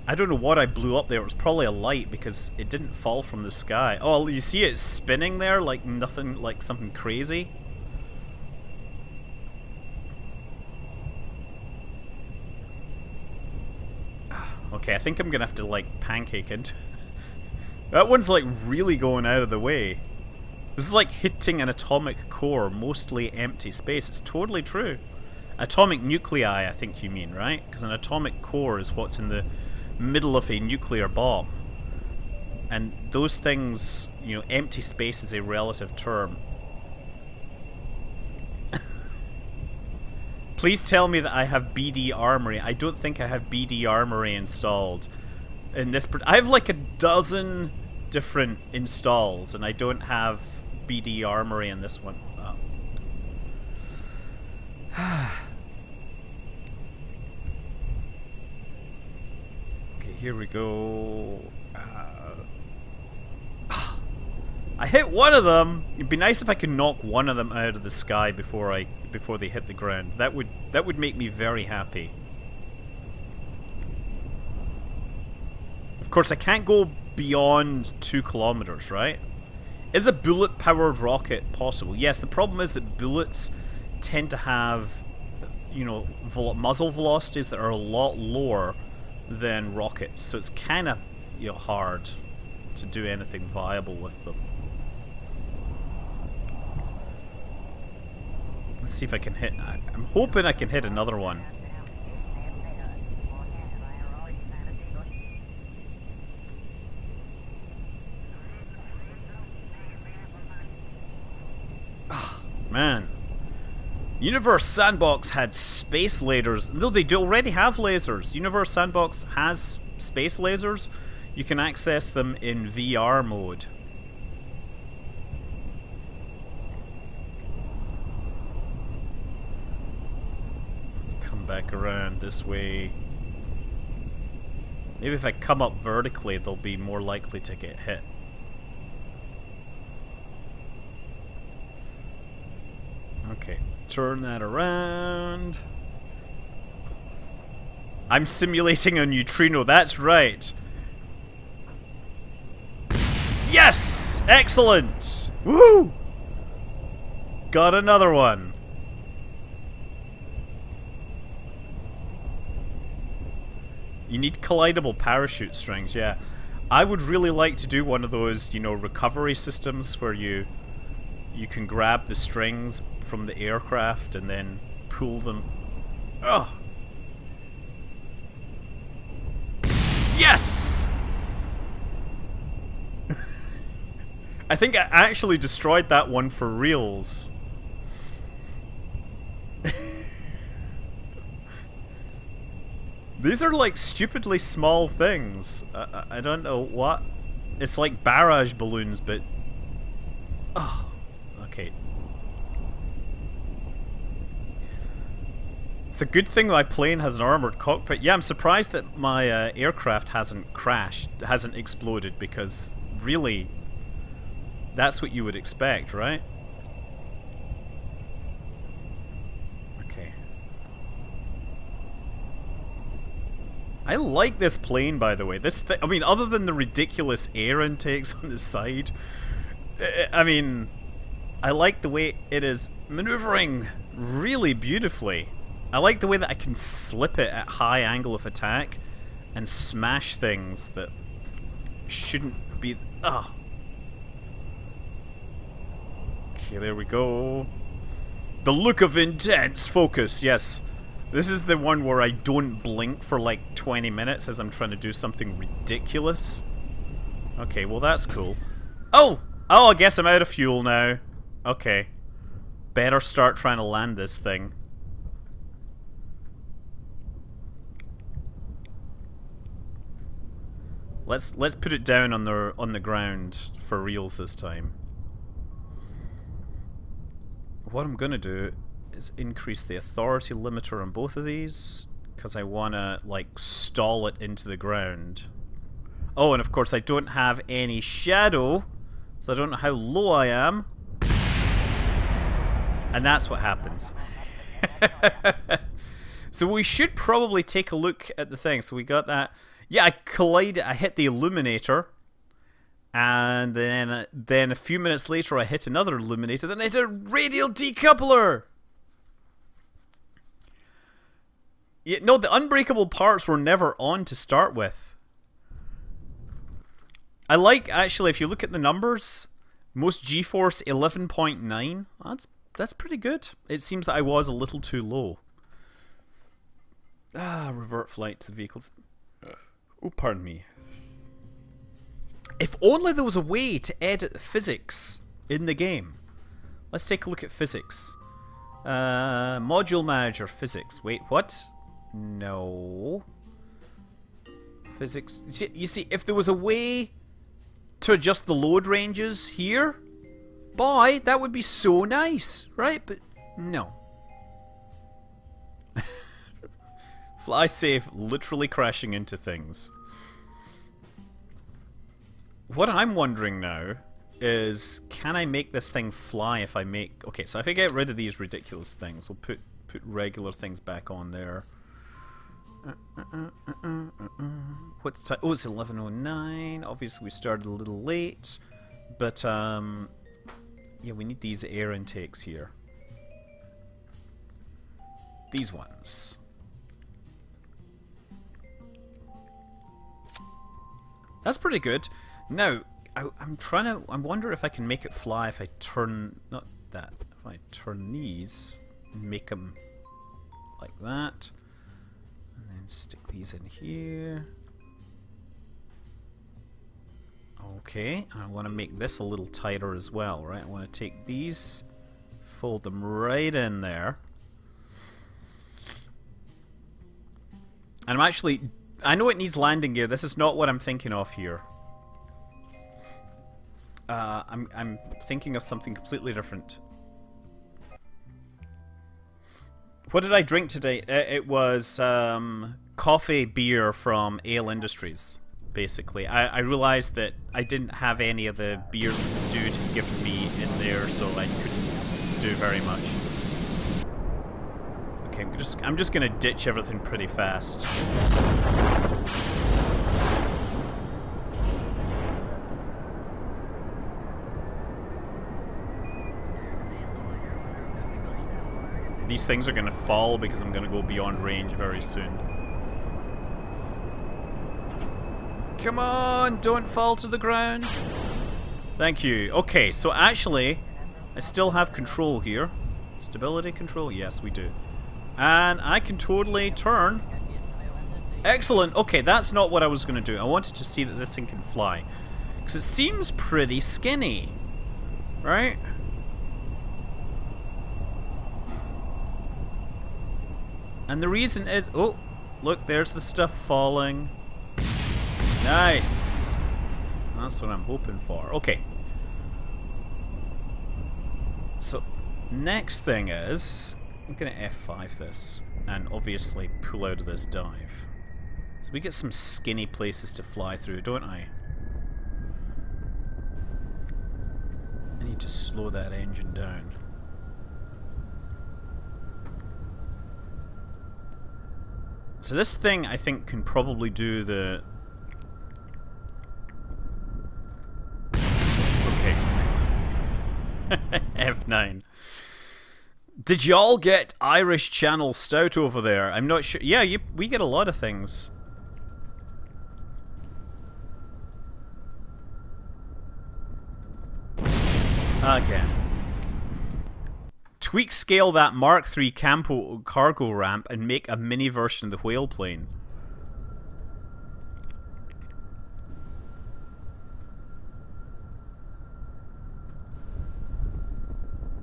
A: I don't know what I blew up there. It was probably a light because it didn't fall from the sky. Oh, you see it spinning there like nothing, like something crazy? Okay, I think I'm gonna have to like pancake into that one's like really going out of the way. This is like hitting an atomic core, mostly empty space. It's totally true. Atomic nuclei, I think you mean, right? Because an atomic core is what's in the middle of a nuclear bomb. And those things, you know, empty space is a relative term. Please tell me that I have BD Armory. I don't think I have BD Armory installed. In this, I have like a dozen different installs, and I don't have BD Armory in this one. Oh. Okay, here we go. I hit one of them. It'd be nice if I could knock one of them out of the sky before they hit the ground. That would make me very happy. Of course, I can't go beyond 2 kilometers, right? Is a bullet-powered rocket possible? Yes, the problem is that bullets tend to have, you know, muzzle velocities that are a lot lower than rockets, so it's kind of, you know, hard to do anything viable with them. Let's see if I can hit... I'm hoping I can hit another one. Man. Universe Sandbox had space lasers. No, they do already have lasers. Universe Sandbox has space lasers. You can access them in VR mode. Let's come back around this way. Maybe if I come up vertically, they'll be more likely to get hit. Okay, turn that around. I'm simulating a neutrino, that's right. Yes! Excellent! Woo! Got another one. You need collidable parachute strings, yeah. I would really like to do one of those, you know, recovery systems where you can grab the strings from the aircraft and then pull them. Ugh. Yes! I think I actually destroyed that one for reals. These are like stupidly small things. I don't know what. It's like barrage balloons, but... Oh, okay. It's a good thing my plane has an armored cockpit. Yeah, I'm surprised that my aircraft hasn't crashed, hasn't exploded, because really, that's what you would expect, right? Okay. I like this plane, by the way. I mean, other than the ridiculous air intakes on the side, I mean, I like the way it is maneuvering really beautifully. I like the way that I can slip it at high angle of attack and smash things that shouldn't be... Ah. Okay, there we go. The look of intense focus, yes. This is the one where I don't blink for like 20 minutes as I'm trying to do something ridiculous. Okay, well that's cool. Oh! Oh, I guess I'm out of fuel now. Okay. Better start trying to land this thing. Let's put it down on the ground for reals this time. What I'm gonna do is increase the authority limiter on both of these, because I wanna like stall it into the ground. Oh, and of course I don't have any shadow, so I don't know how low I am. And that's what happens. So we should probably take a look at the thing. So we got that. Yeah, I collided. I hit the illuminator, and then a few minutes later I hit another illuminator. Then I hit a radial decoupler. Yeah, no, the unbreakable parts were never on to start with. I like, actually, if you look at the numbers, most G-force 11.9. That's pretty good. It seems that I was a little too low. Ah, revert flight to the vehicles. Oh, pardon me. If only there was a way to edit the physics in the game. Let's take a look at physics. Module manager, physics. Wait, what? No. Physics. You see, if there was a way to adjust the load ranges here, boy, that would be so nice, right? But no. Fly safe, literally crashing into things. What I'm wondering now is, can I make this thing fly if I make... Okay, so if I get rid of these ridiculous things, we'll put regular things back on there. What's time? Oh, it's 11:09. Obviously, we started a little late, but yeah, we need these air intakes here. These ones. That's pretty good. Now, I wonder if I can make it fly if I turn, not that, if I turn these and make them like that, and then stick these in here. Okay, and I want to make this a little tighter as well, right? I want to take these, fold them right in there. And I know it needs landing gear. This is not what I'm thinking of here. I'm thinking of something completely different. What did I drink today? It was coffee beer from Ale Industries, basically. I realized that I didn't have any of the beers that the dude had given me in there, so I couldn't do very much. Okay, I'm just gonna ditch everything pretty fast. These things are going to fall because I'm going to go beyond range very soon. Come on, don't fall to the ground. Thank you. Okay, so actually, I still have control here. Stability control? Yes, we do. And I can totally turn. Excellent. Okay, that's not what I was going to do. I wanted to see that this thing can fly. Because it seems pretty skinny. Right? And the reason is... Oh, look, there's the stuff falling. Nice. That's what I'm hoping for. Okay. So, next thing is... I'm going to F5 this. And obviously pull out of this dive. So we get some skinny places to fly through, don't I? I need to slow that engine down. So this thing, I think, can probably do the... Okay. F9. Did y'all get Irish Channel Stout over there? I'm not sure. Yeah, we get a lot of things. Again. Tweak scale that Mark III Campo cargo ramp and make a mini version of the whale plane.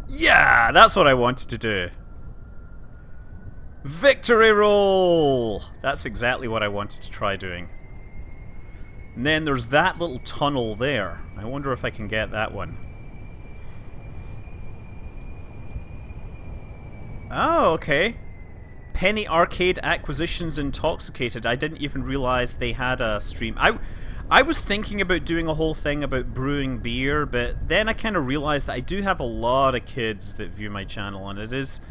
A: Yeah, that's what I wanted to do. Victory roll! That's exactly what I wanted to try doing. And then there's that little tunnel there. I wonder if I can get that one. Oh, okay. Penny Arcade Acquisitions Intoxicated. I didn't even realize they had a stream. I was thinking about doing a whole thing about brewing beer, but then I kind of realized that I do have a lot of kids that view my channel, and it is,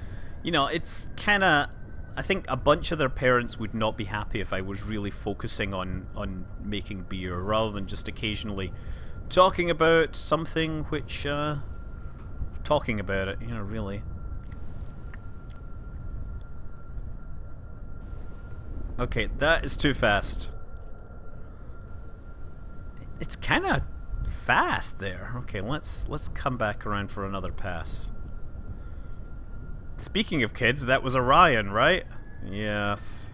A: you know, it's kind of... I think a bunch of their parents would not be happy if I was really focusing on making beer, rather than just occasionally talking about something which... talking about it, you know, really. Okay, that is too fast. It's kind of fast there. Okay, let's come back around for another pass. Speaking of kids, that was Orion, right? Yes.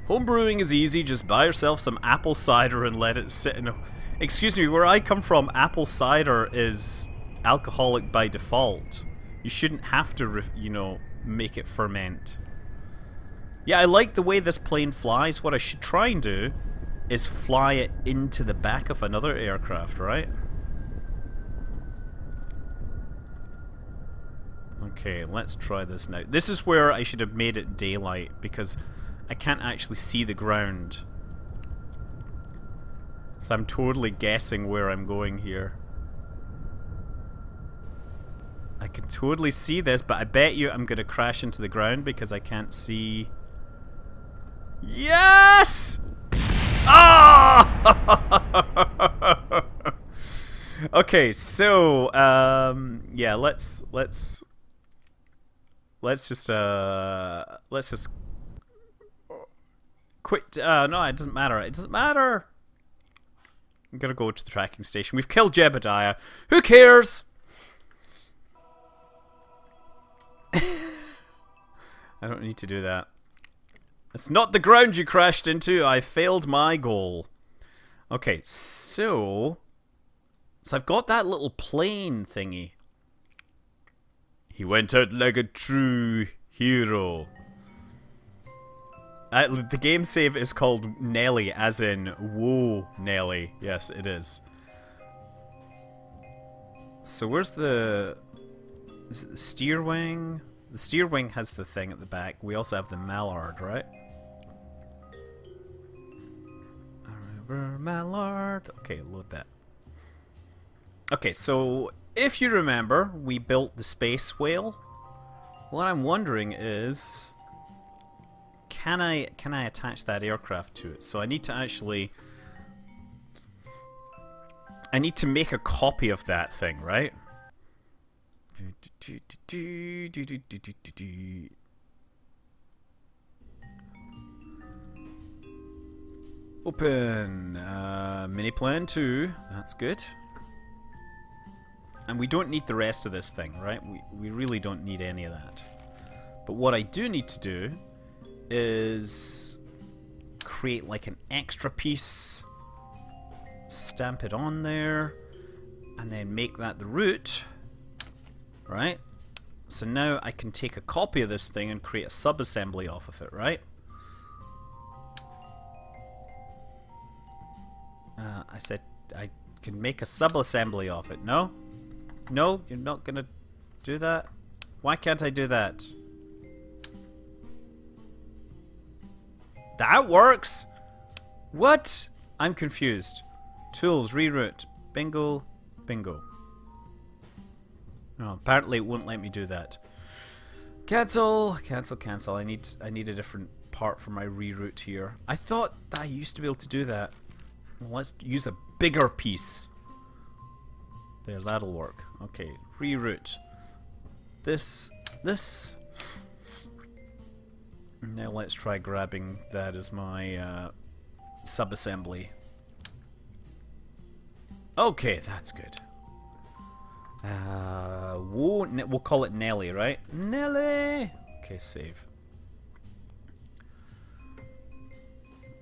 A: Homebrewing is easy. Just buy yourself some apple cider and let it sit in a... Excuse me, where I come from, apple cider is alcoholic by default. You shouldn't have to, you know, make it ferment. Yeah, I like the way this plane flies. What I should try and do is fly it into the back of another aircraft, right? Okay, let's try this now. This is where I should have made it daylight, because I can't actually see the ground. So I'm totally guessing where I'm going here. I can totally see this, but I bet you I'm going to crash into the ground because I can't see... Yes! Ah! Okay, so yeah, let's just quit. No, it doesn't matter. It doesn't matter. I'm gonna go to the tracking station. We've killed Jebediah. Who cares? I don't need to do that. It's not the ground you crashed into. I failed my goal. Okay, so I've got that little plane thingy. He went out like a true hero. The game save is called Nelly, as in whoa, Nelly. Yes, it is. So where's the... Is it the steer wing? The steer wing has the thing at the back. We also have the mallard, right? Mallard. Okay, load that. Okay, so if you remember, we built the space whale. What I'm wondering is, can I attach that aircraft to it? So I need to actually... I need to make a copy of that thing, right? Open. Mini plan 2. That's good. And we don't need the rest of this thing, right? We really don't need any of that. But what I do need to do is create like an extra piece, stamp it on there, and then make that the root, right? So now I can take a copy of this thing and create a sub-assembly off of it, right? I said I can make a sub-assembly of it. No? No? You're not gonna do that? Why can't I do that? That works? What? I'm confused. Tools, reroute. Bingo. Bingo. No, apparently it won't let me do that. Cancel. Cancel, cancel. I need a different part for my reroute here. I thought that I used to be able to do that. Well, let's use a bigger piece. There, that'll work. Okay, reroute. This. Now let's try grabbing that as my sub-assembly. Okay, that's good. We'll call it Nelly, right? Nelly! Okay, save.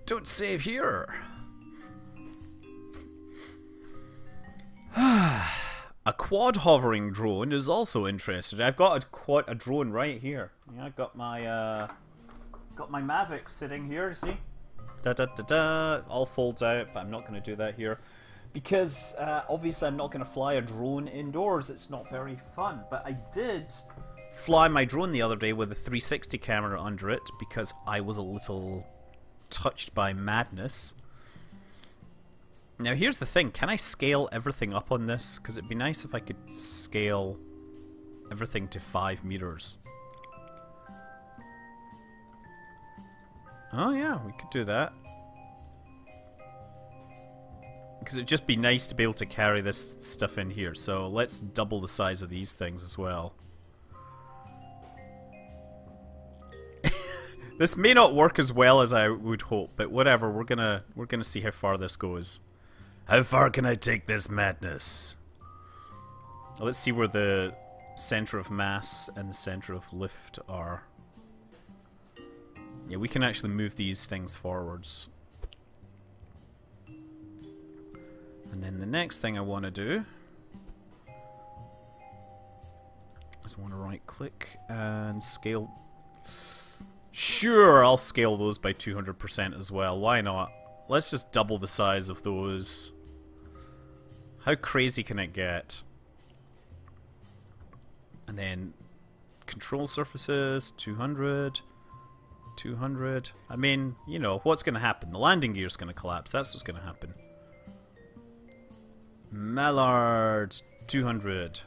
A: Don't save here! A quad hovering drone is also interested. I've got a drone right here. Yeah, I've got my Mavic sitting here, you see? Da da da da. All folds out, but I'm not going to do that here. Because obviously I'm not going to fly a drone indoors. It's not very fun. But I did fly my drone the other day with a 360 camera under it because I was a little touched by madness. Now here's the thing, can I scale everything up on this? Because it'd be nice if I could scale everything to 5 meters. Oh yeah, we could do that. Because it'd just be nice to be able to carry this stuff in here. So let's double the size of these things as well. This may not work as well as I would hope, but whatever, we're gonna see how far this goes. How far can I take this madness? Let's see where the center of mass and the center of lift are. Yeah, we can actually move these things forwards. And then the next thing I want to do is I want to right click and scale. Sure, I'll scale those by 200% as well. Why not? Let's just double the size of those. How crazy can it get? And then control surfaces, 200, 200. I mean, you know, what's going to happen? The landing gear's going to collapse. That's what's going to happen. Mallard, 200.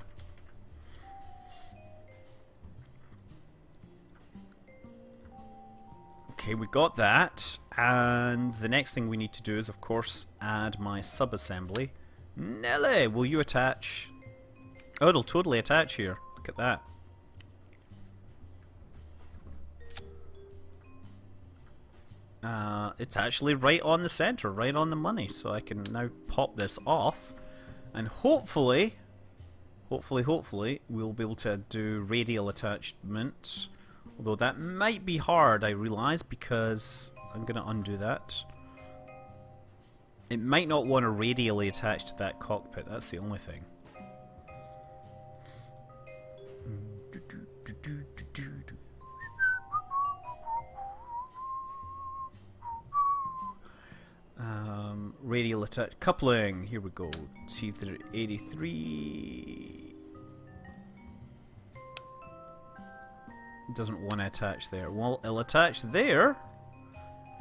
A: Okay, we got that. And the next thing we need to do is, of course, add my sub-assembly. Nelly, will you attach? Oh, it'll totally attach here. Look at that. It's actually right on the center, right on the money. So I can now pop this off. And hopefully, we'll be able to do radial attachment. Although that might be hard, I realise, because I'm going to undo that. It might not want to radially attach to that cockpit, that's the only thing. Radial attach coupling, here we go. T83. It doesn't want to attach there. Well, it'll attach there.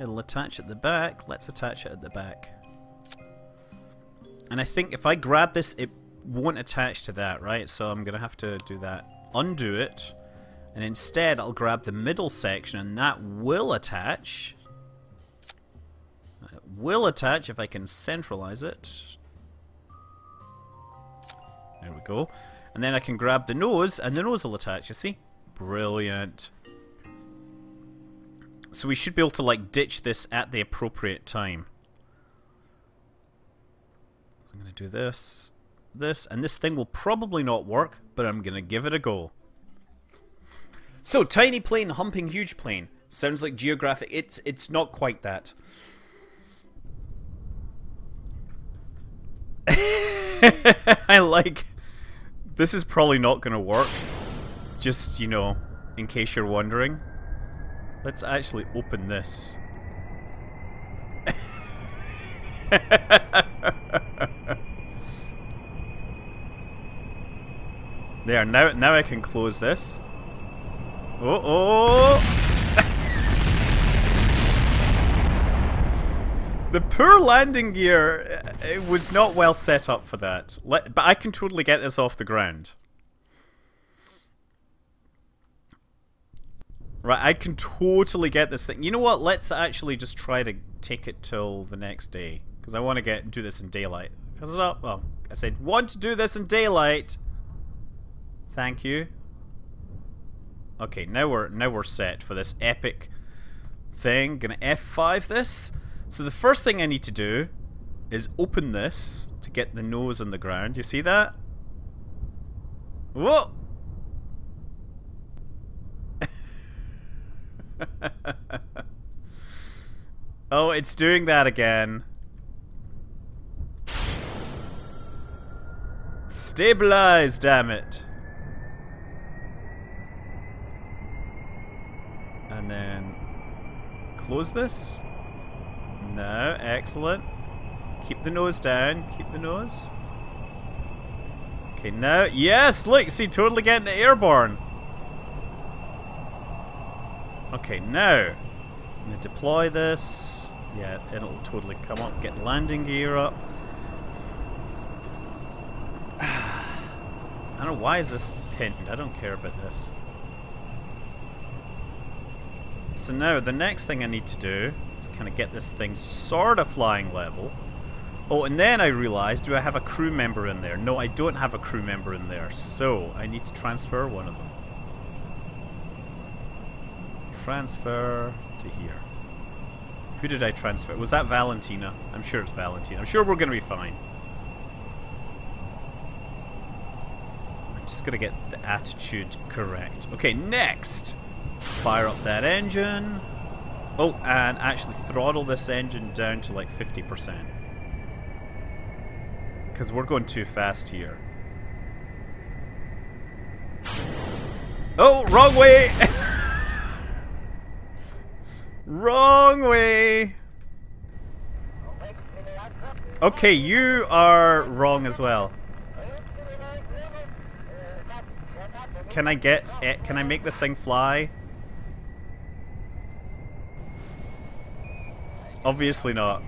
A: It'll attach at the back. Let's attach it at the back. And I think if I grab this, it won't attach to that, right? So I'm going to have to do that. Undo it. And instead, I'll grab the middle section, and that will attach. It will attach if I can centralize it. There we go. And then I can grab the nose, and the nose will attach, you see? Brilliant. So we should be able to, like, ditch this at the appropriate time. I'm going to do this, and this thing will probably not work, but I'm going to give it a go. So, tiny plane humping huge plane. Sounds like geographic. It's not quite that. I like... This is probably not going to work. Just, you know, in case you're wondering. Let's actually open this. There, now I can close this. Oh! The poor landing gear, it was not well set up for that. But I can totally get this off the ground. Right, I can totally get this thing. You know what? Let's actually just try to take it till the next day. Because I want to do this in daylight. Well, I said, want to do this in daylight. Thank you. Okay, now we're set for this epic thing. Gonna F5 this. So the first thing I need to do is open this to get the nose on the ground. You see that? Whoa! Oh, it's doing that again. Stabilize, damn it. And then close this. No, excellent. Keep the nose down. Keep the nose. Okay, now, yes, look, see, totally getting it airborne. Okay, now, I'm going to deploy this. Yeah, it'll totally come up. Get the landing gear up. I don't know, why is this pinned? I don't care about this. So now, the next thing I need to do is kind of get this thing sort of flying level. Oh, and then I realized, do I have a crew member in there? No, I don't have a crew member in there. So, I need to transfer one of them. Transfer to here. Who did I transfer? Was that Valentina? I'm sure it's Valentina. I'm sure we're going to be fine. I'm just going to get the attitude correct. Okay, next! Fire up that engine. Oh, and actually throttle this engine down to like 50%. Because we're going too fast here. Oh, wrong way! Wrong way! Okay, you are wrong as well. Can I get it? Can I make this thing fly? Obviously not.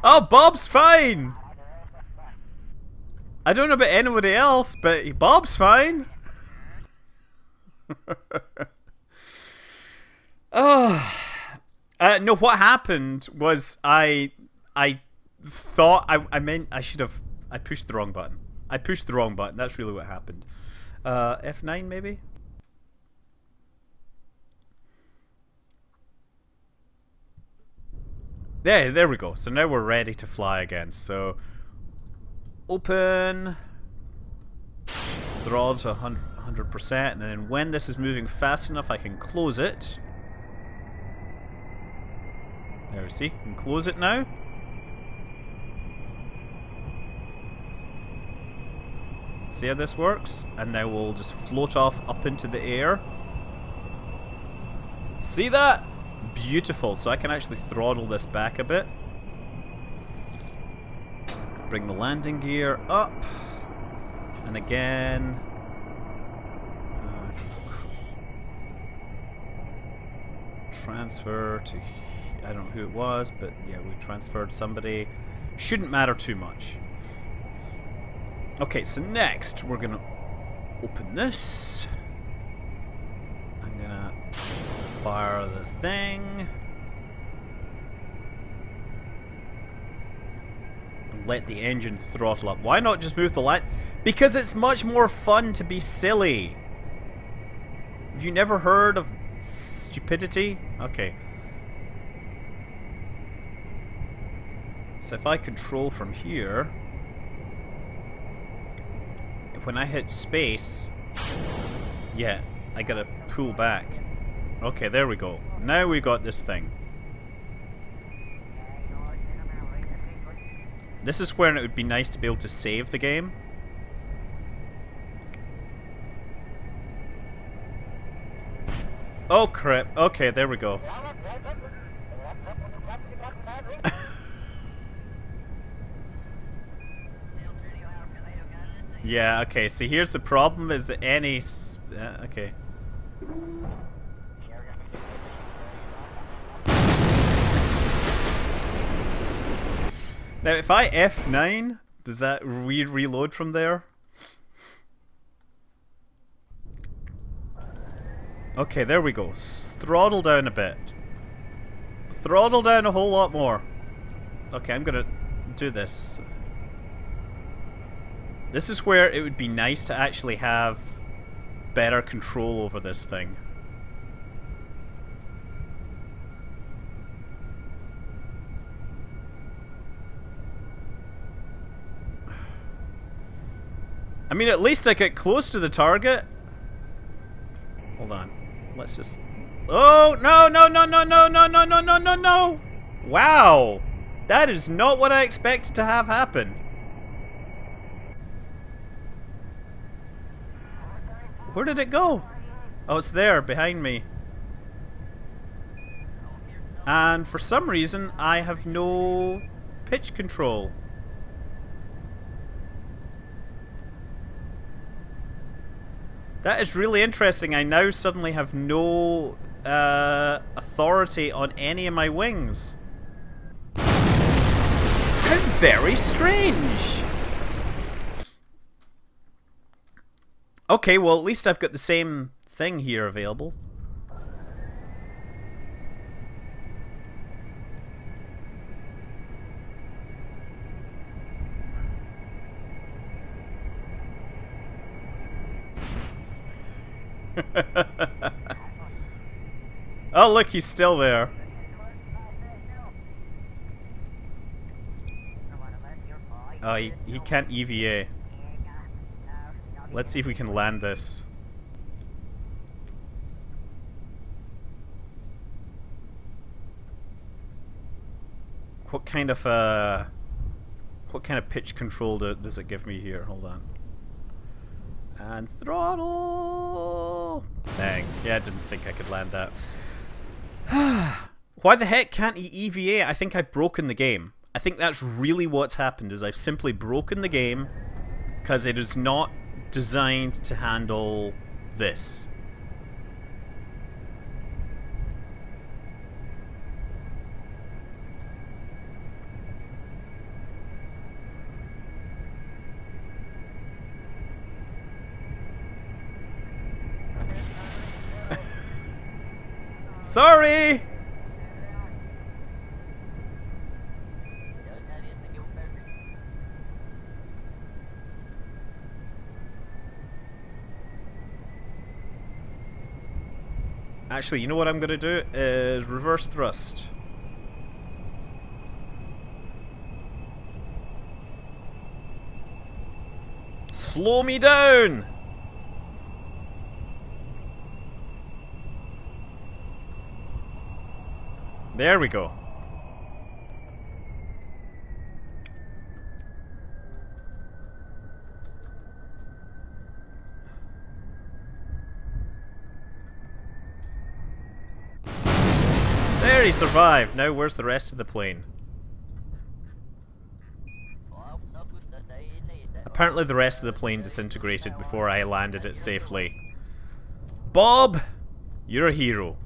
A: Oh, Bob's fine! I don't know about anybody else, but Bob's fine! Oh. No, what happened was I thought I pushed the wrong button. I pushed the wrong button. That's really what happened. F9 maybe? There we go. So now we're ready to fly again. So open, throttle to 100%, and then when this is moving fast enough, I can close it. There, see, I can close it now. See how this works? And now we'll just float off up into the air. See that? Beautiful. So I can actually throttle this back a bit. Bring the landing gear up. And again. Transfer to... I don't know who it was, but yeah, we transferred somebody. Shouldn't matter too much. Okay, so next we're gonna open this. I'm gonna fire the thing. let the engine throttle up. Why not just move the line? Because it's much more fun to be silly. Have you never heard of stupidity? Okay. So if I control from here, when I hit space, yeah, I gotta pull back. Okay, there we go. Now we got this thing. This is where it would be nice to be able to save the game. Oh crap. Okay, there we go. Yeah, okay, so here's the problem is that any... okay. Now, if I F9, does that reload from there? Okay, there we go. Throttle down a bit. Throttle down a whole lot more. Okay, I'm gonna do this. This is where it would be nice to actually have better control over this thing. I mean, at least I get close to the target. Hold on. Let's just... Oh, no, no, no, no, no, no, no, no, no, no, no! Wow! That is not what I expected to have happen. Where did it go? Oh, it's there, behind me. And for some reason, I have no pitch control. That is really interesting. I now suddenly have no authority on any of my wings. How very strange! Okay, well at least I've got the same thing here available. Oh look, he's still there. Oh, he can't EVA. Let's see if we can land this. What kind of pitch control does it give me here? Hold on. And throttle! Dang. Yeah, I didn't think I could land that. Why the heck can't he EVA? I think I've broken the game. I think that's really what's happened, is I've simply broken the game because it is not designed to handle this. Sorry! Actually, you know what I'm gonna do? Is reverse thrust. Slow me down! There we go. There, he survived. Now where's the rest of the plane? Apparently the rest of the plane disintegrated before I landed it safely. Bob! You're a hero.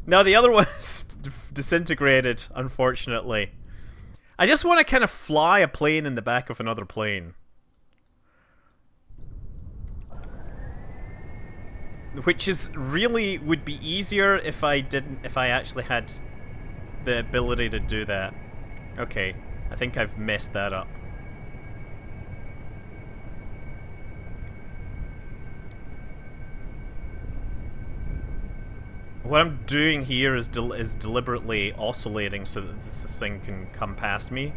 A: No, the other one is disintegrated, unfortunately. I just want to kind of fly a plane in the back of another plane. Which is really would be easier if I actually had the ability to do that. Okay, I think I've messed that up. What I'm doing here is deliberately oscillating so that this thing can come past me.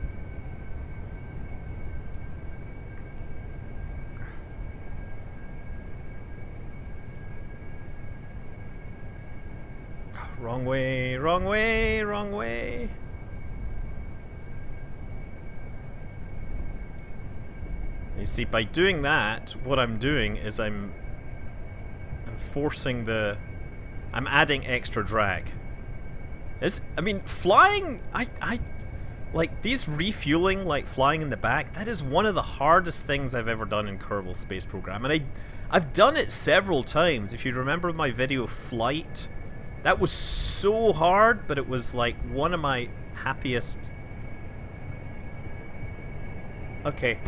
A: Wrong way, wrong way, wrong way. You see, by doing that, what I'm doing is I'm forcing the... I'm adding extra drag. I mean, flying... I like, these refueling, like flying in the back, that is one of the hardest things I've ever done in Kerbal Space Program. And I've done it several times. If you remember my video Flight, that was so hard, but it was like one of my happiest... Okay.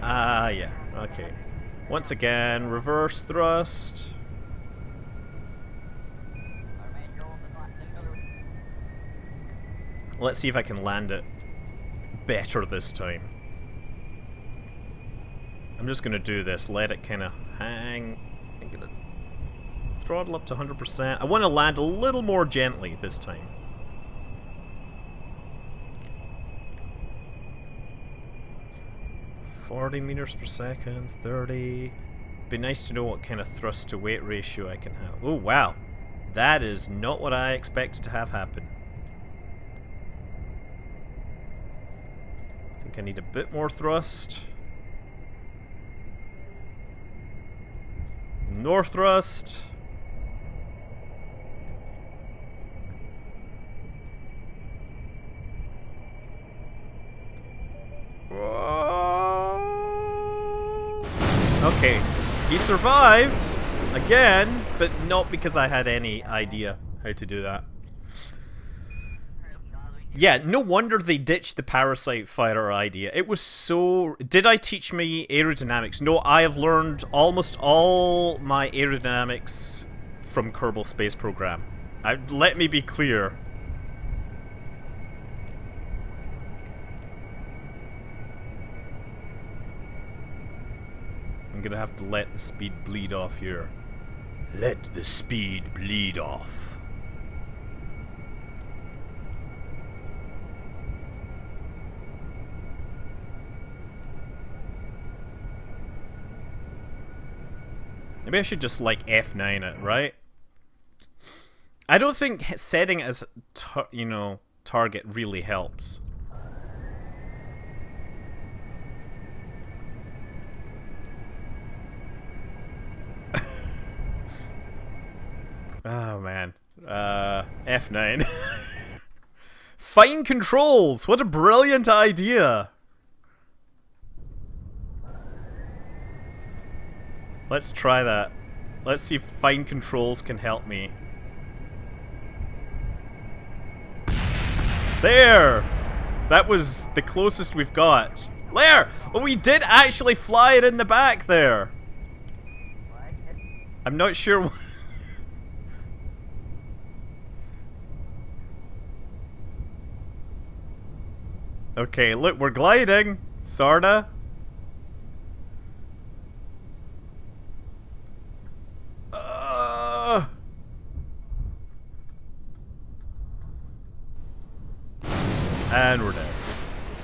A: Yeah. Okay. Once again, reverse thrust. Let's see if I can land it better this time. I'm just gonna do this, let it kinda hang. I'm gonna throttle up to 100%. I want to land a little more gently this time. $40 m/s, 30. Be nice to know what kind of thrust to weight ratio I can have. Oh wow, that is not what I expected to have happen. I think I need a bit more thrust. North thrust. Okay, he survived again, but not because I had any idea how to do that. Yeah, no wonder they ditched the parasite fighter idea. It was so... Did I teach me aerodynamics? No, I have learned almost all my aerodynamics from Kerbal Space Program. Let me be clear. I'm gonna have to let the speed bleed off here. Let the speed bleed off. Maybe I should just, like, F9 it, right? I don't think setting it as, you know, target really helps. Oh, man. F9. Fine controls! What a brilliant idea! Let's try that. Let's see if fine controls can help me. There! That was the closest we've got. There! Well, we did actually fly it in the back there. I'm not sure. Okay, look, we're gliding. Sorta. And we're there.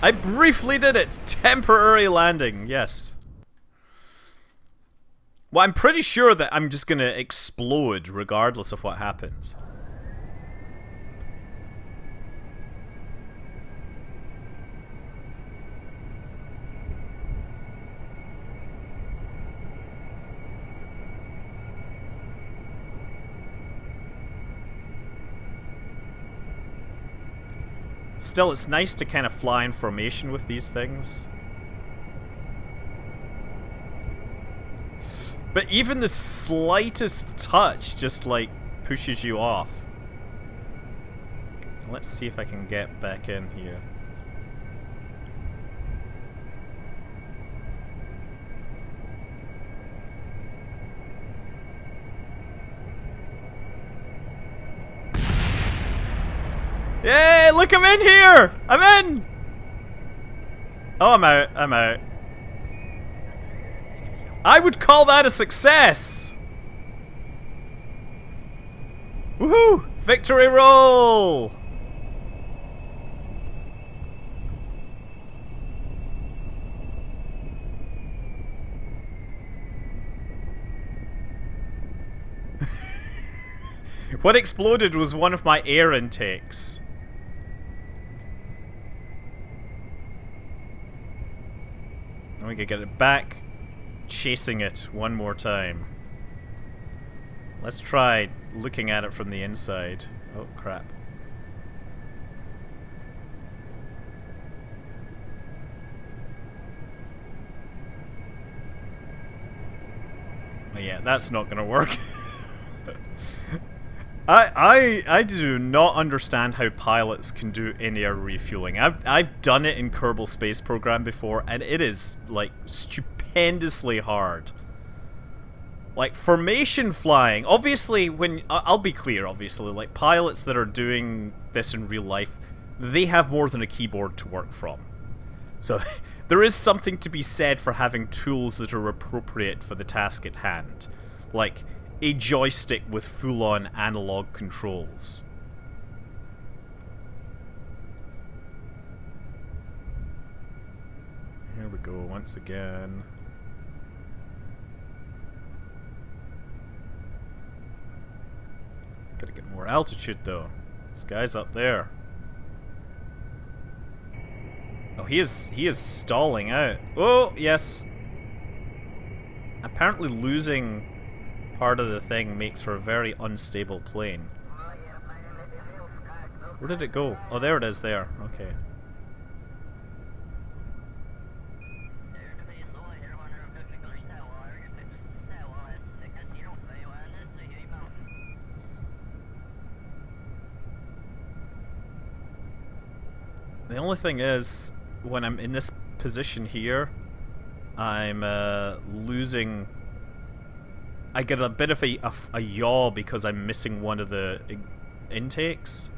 A: I briefly did it! Temporary landing, yes. Well, I'm pretty sure that I'm just gonna explode regardless of what happens. Still, it's nice to kind of fly in formation with these things. But even the slightest touch just, like, pushes you off. Let's see if I can get back in here. Yay, look, I'm in here! I'm in! Oh, I'm out. I'm out. I would call that a success! Woohoo! Victory roll! What exploded was one of my air intakes. We can get it back, chasing it one more time. Let's try looking at it from the inside. Oh, crap. Oh, yeah, that's not gonna work. I do not understand how pilots can do in-air refueling. I've done it in Kerbal Space Program before, and it is like stupendously hard. Like formation flying, obviously when I'll be clear, obviously, like pilots that are doing this in real life, they have more than a keyboard to work from. So there is something to be said for having tools that are appropriate for the task at hand. Like a joystick with full-on analog controls. Here we go once again. Gotta get more altitude though. This guy's up there. Oh, he is stalling out. Oh, yes. Apparently losing part of the thing makes for a very unstable plane. Where did it go? Oh, there it is there. Okay. The only thing is, when I'm in this position here, I'm losing... I get a bit of a yaw because I'm missing one of the intakes.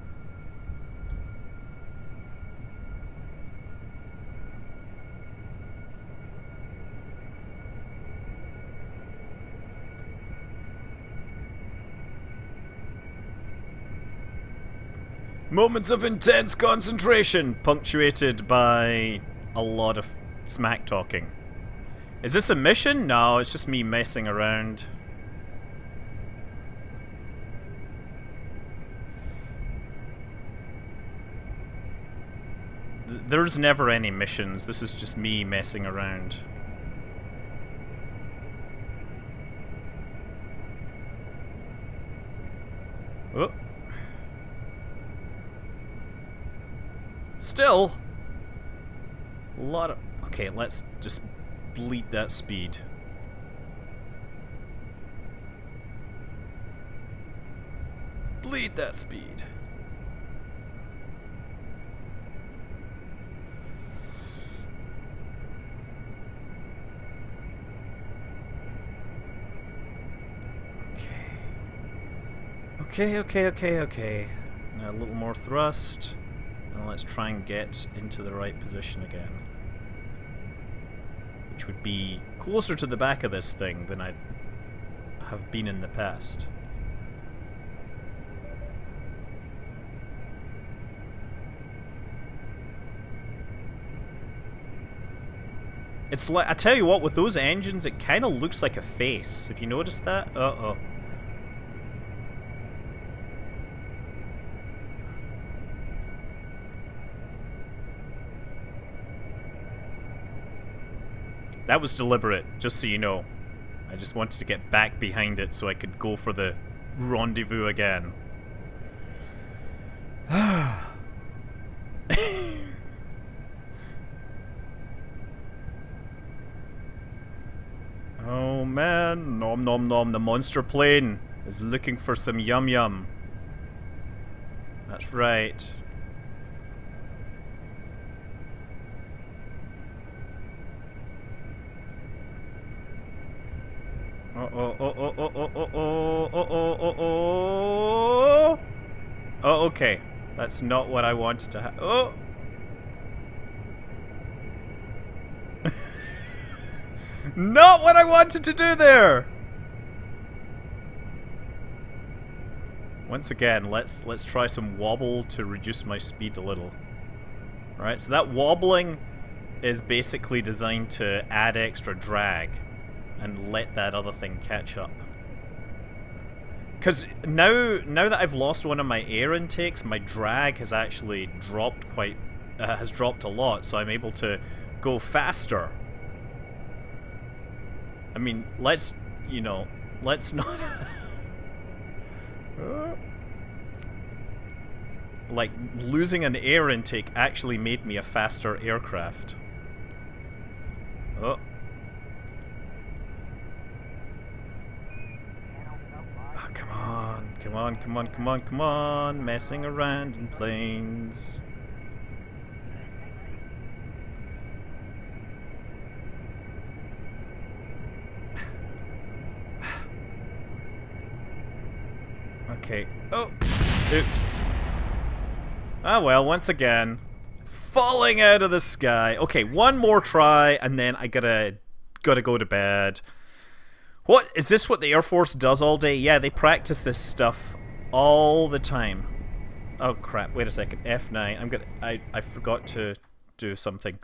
A: Moments of intense concentration, punctuated by a lot of smack talking. Is this a mission? No, it's just me messing around. There's never any missions. This is just me messing around. Oh. Still, a lot of... Okay, let's just bleed that speed. Bleed that speed. Okay. Now a little more thrust. And let's try and get into the right position again. Which would be closer to the back of this thing than I have been in the past. It's like, I tell you what, with those engines, it kind of looks like a face. Have you noticed that? Uh-oh. That was deliberate, just so you know. I just wanted to get back behind it so I could go for the rendezvous again. Oh man, nom nom nom, the monster plane is looking for some yum yum. That's right. Oh, okay. That's not what I wanted to Oh! Not what I wanted to do there! Once again, let's try some wobble to reduce my speed a little. Alright, so that wobbling is basically designed to add extra drag and let that other thing catch up. Because now that I've lost one of my air intakes, my drag has actually dropped has dropped a lot, so I'm able to go faster. I mean, let's not... Like, losing an air intake actually made me a faster aircraft. Oh. Oh, come on, come on, come on, come on, come on. Messing around in planes. Okay. Oh. Oops. Ah well, once again. Falling out of the sky. Okay, one more try, and then I gotta go to bed. What? Is this what the Air Force does all day? Yeah, they practice this stuff all the time. Oh crap, wait a second. F9. I forgot to do something.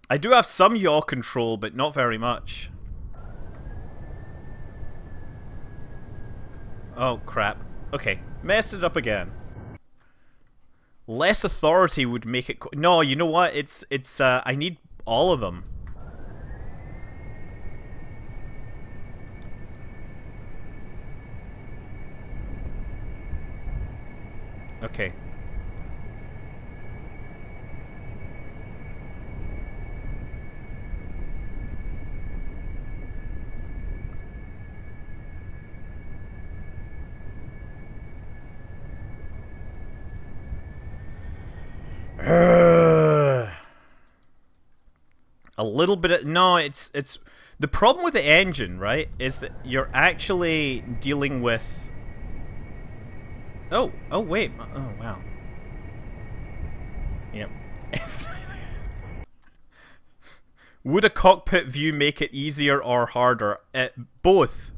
A: I do have some yaw control, but not very much. Oh crap. Okay, messed it up again. Less authority would make it... No, you know what? I need all of them. Okay. A little bit of... No, it's... The problem with the engine, right, is that you're actually dealing with... Oh, wait. Oh, wow. Yep. Would a cockpit view make it easier or harder? Both.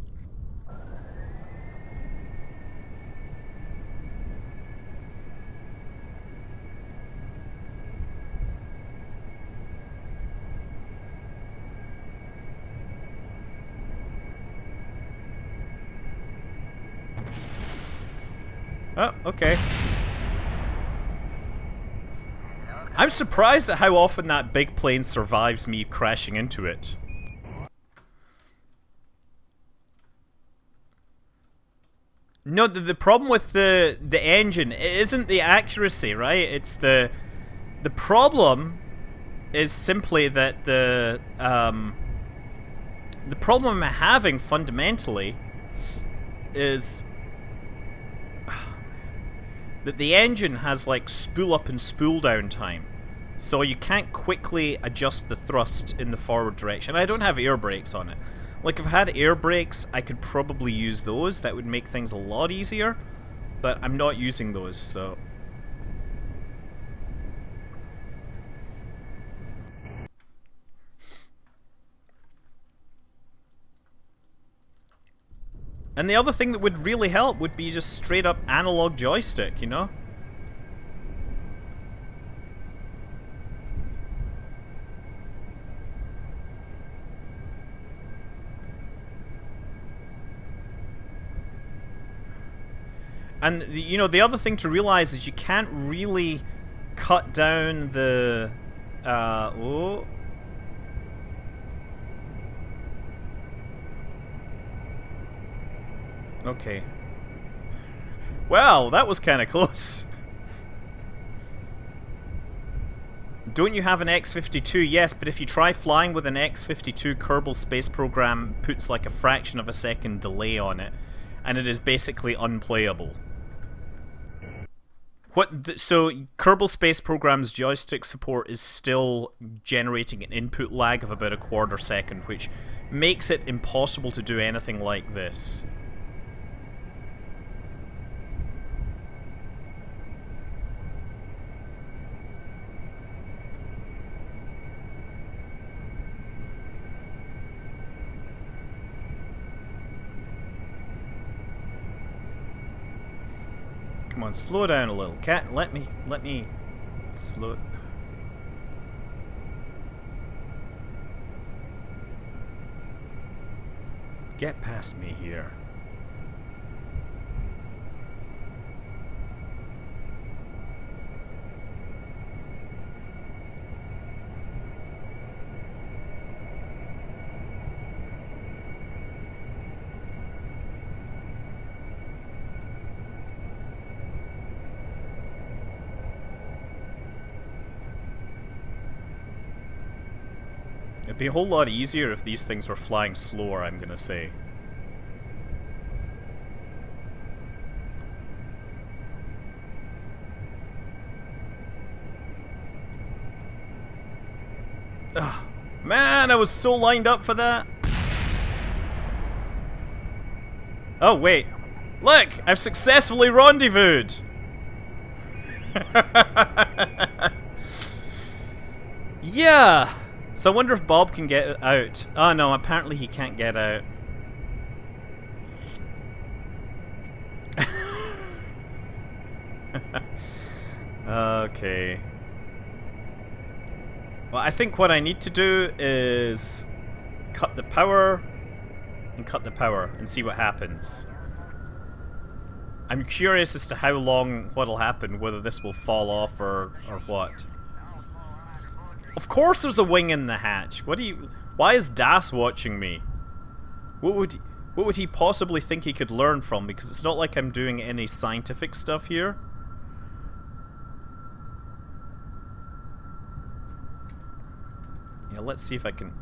A: Oh, okay. I'm surprised at how often that big plane survives me crashing into it. No, the problem with the engine isn't the accuracy, right? It's the problem is simply that the problem I'm having fundamentally is that the engine has like spool up and spool down time, so you can't quickly adjust the thrust in the forward direction. I don't have air brakes on it. Like, if I had air brakes, I could probably use those. That would make things a lot easier, but I'm not using those, so... And the other thing that would really help would be just straight up analog joystick, you know? And, you know, the other thing to realize is you can't really cut down the... oh... Okay. Well, that was kind of close. Don't you have an X-52? Yes, but if you try flying with an X-52, Kerbal Space Program puts like a fraction of a second delay on it, and it is basically unplayable. So Kerbal Space Program's joystick support is still generating an input lag of about a quarter second, which makes it impossible to do anything like this. Come on, slow down a little. Cat, let me slow. Get past me here. It'd be a whole lot easier if these things were flying slower, I'm gonna say. Ugh. Man, I was so lined up for that. Oh, wait. Look! I've successfully rendezvoused! Yeah! So I wonder if Bob can get out. Oh no, apparently he can't get out. Okay. Well, I think what I need to do is cut the power and cut the power and see what happens. I'm curious as to how long what'll happen, whether this will fall off or what. Of course there's a wing in the hatch. What do you... Why is Das watching me? What would he possibly think he could learn from? Because it's not like I'm doing any scientific stuff here. Yeah, let's see if I can...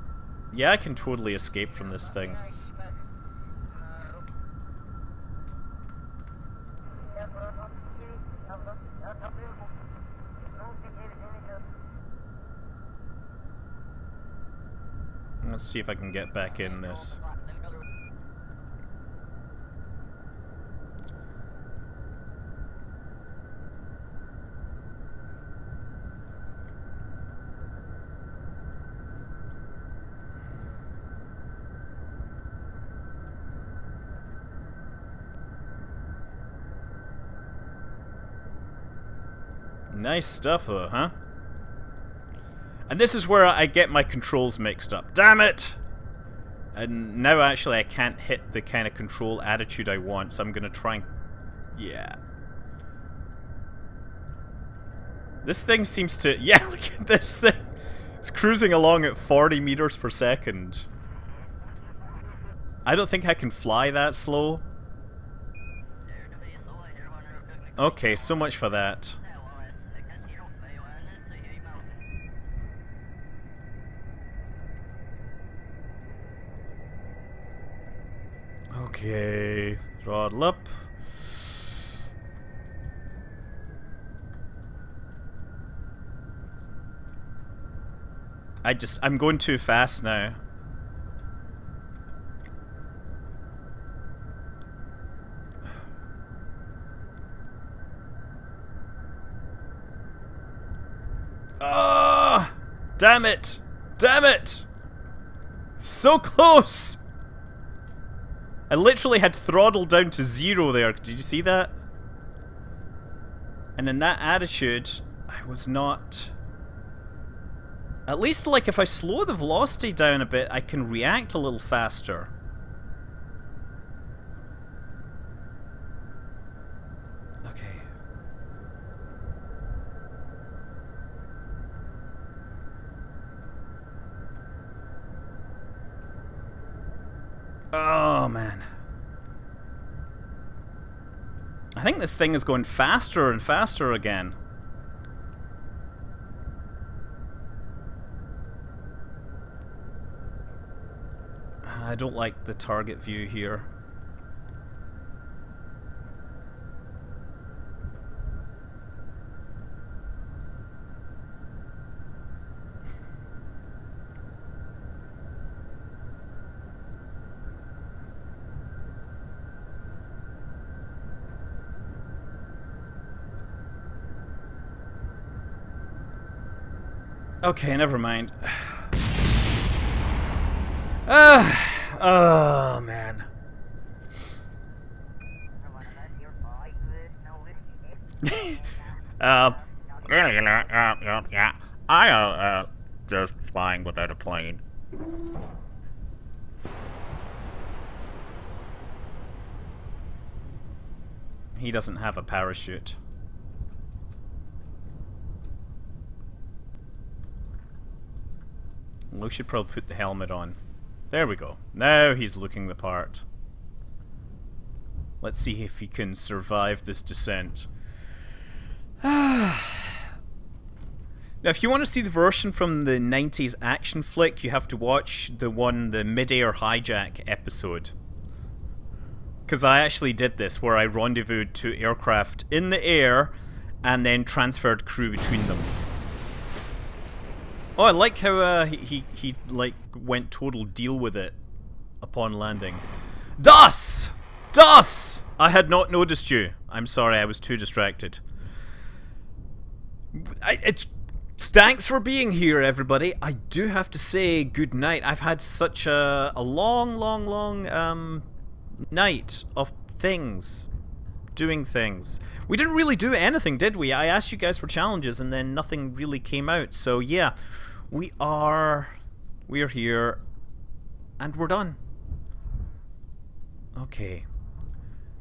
A: Yeah, I can totally escape from this thing. Let's see if I can get back in this. Nice stuff though, huh? And this is where I get my controls mixed up. Damn it! And now actually I can't hit the kind of control attitude I want, so I'm gonna try and... Yeah. This thing seems to... Yeah, look at this thing! It's cruising along at 40 meters per second. I don't think I can fly that slow. Okay, so much for that. Okay, throttle up. I'm going too fast now. Ah! Damn it! Damn it! So close! I literally had throttle down to 0 there. Did you see that? And in that attitude, I was not... At least, like, if I slow the velocity down a bit, I can react a little faster. Okay. Oh, man. I think this thing is going faster and faster again. I don't like the target view here. Okay, never mind. Oh, man. Yeah, yeah. I just flying without a plane. He doesn't have a parachute. We should probably put the helmet on. There we go. Now he's looking the part. Let's see if he can survive this descent. Now, if you want to see the version from the 90s action flick, you have to watch the mid-air hijack episode. Because I actually did this, where I rendezvoused two aircraft in the air and then transferred crew between them. Oh, I like how he like went total deal with it upon landing. Das! Das! I had not noticed you. I'm sorry, I was too distracted. Thanks for being here, everybody. I do have to say good night. I've had such a long night of things. Doing things. We didn't really do anything, did we? I asked you guys for challenges and then nothing really came out. So yeah, we are here and we're done. Okay.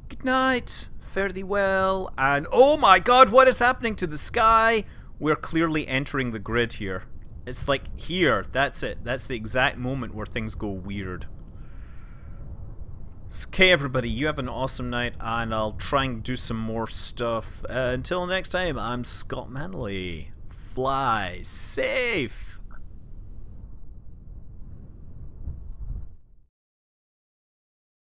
A: Good night. Fare thee well. And oh my god, what is happening to the sky? We're clearly entering the grid here. It's like here. That's it. That's the exact moment where things go weird. Okay, everybody, you have an awesome night, and I'll try and do some more stuff. Until next time, I'm Scott Manley. Fly safe.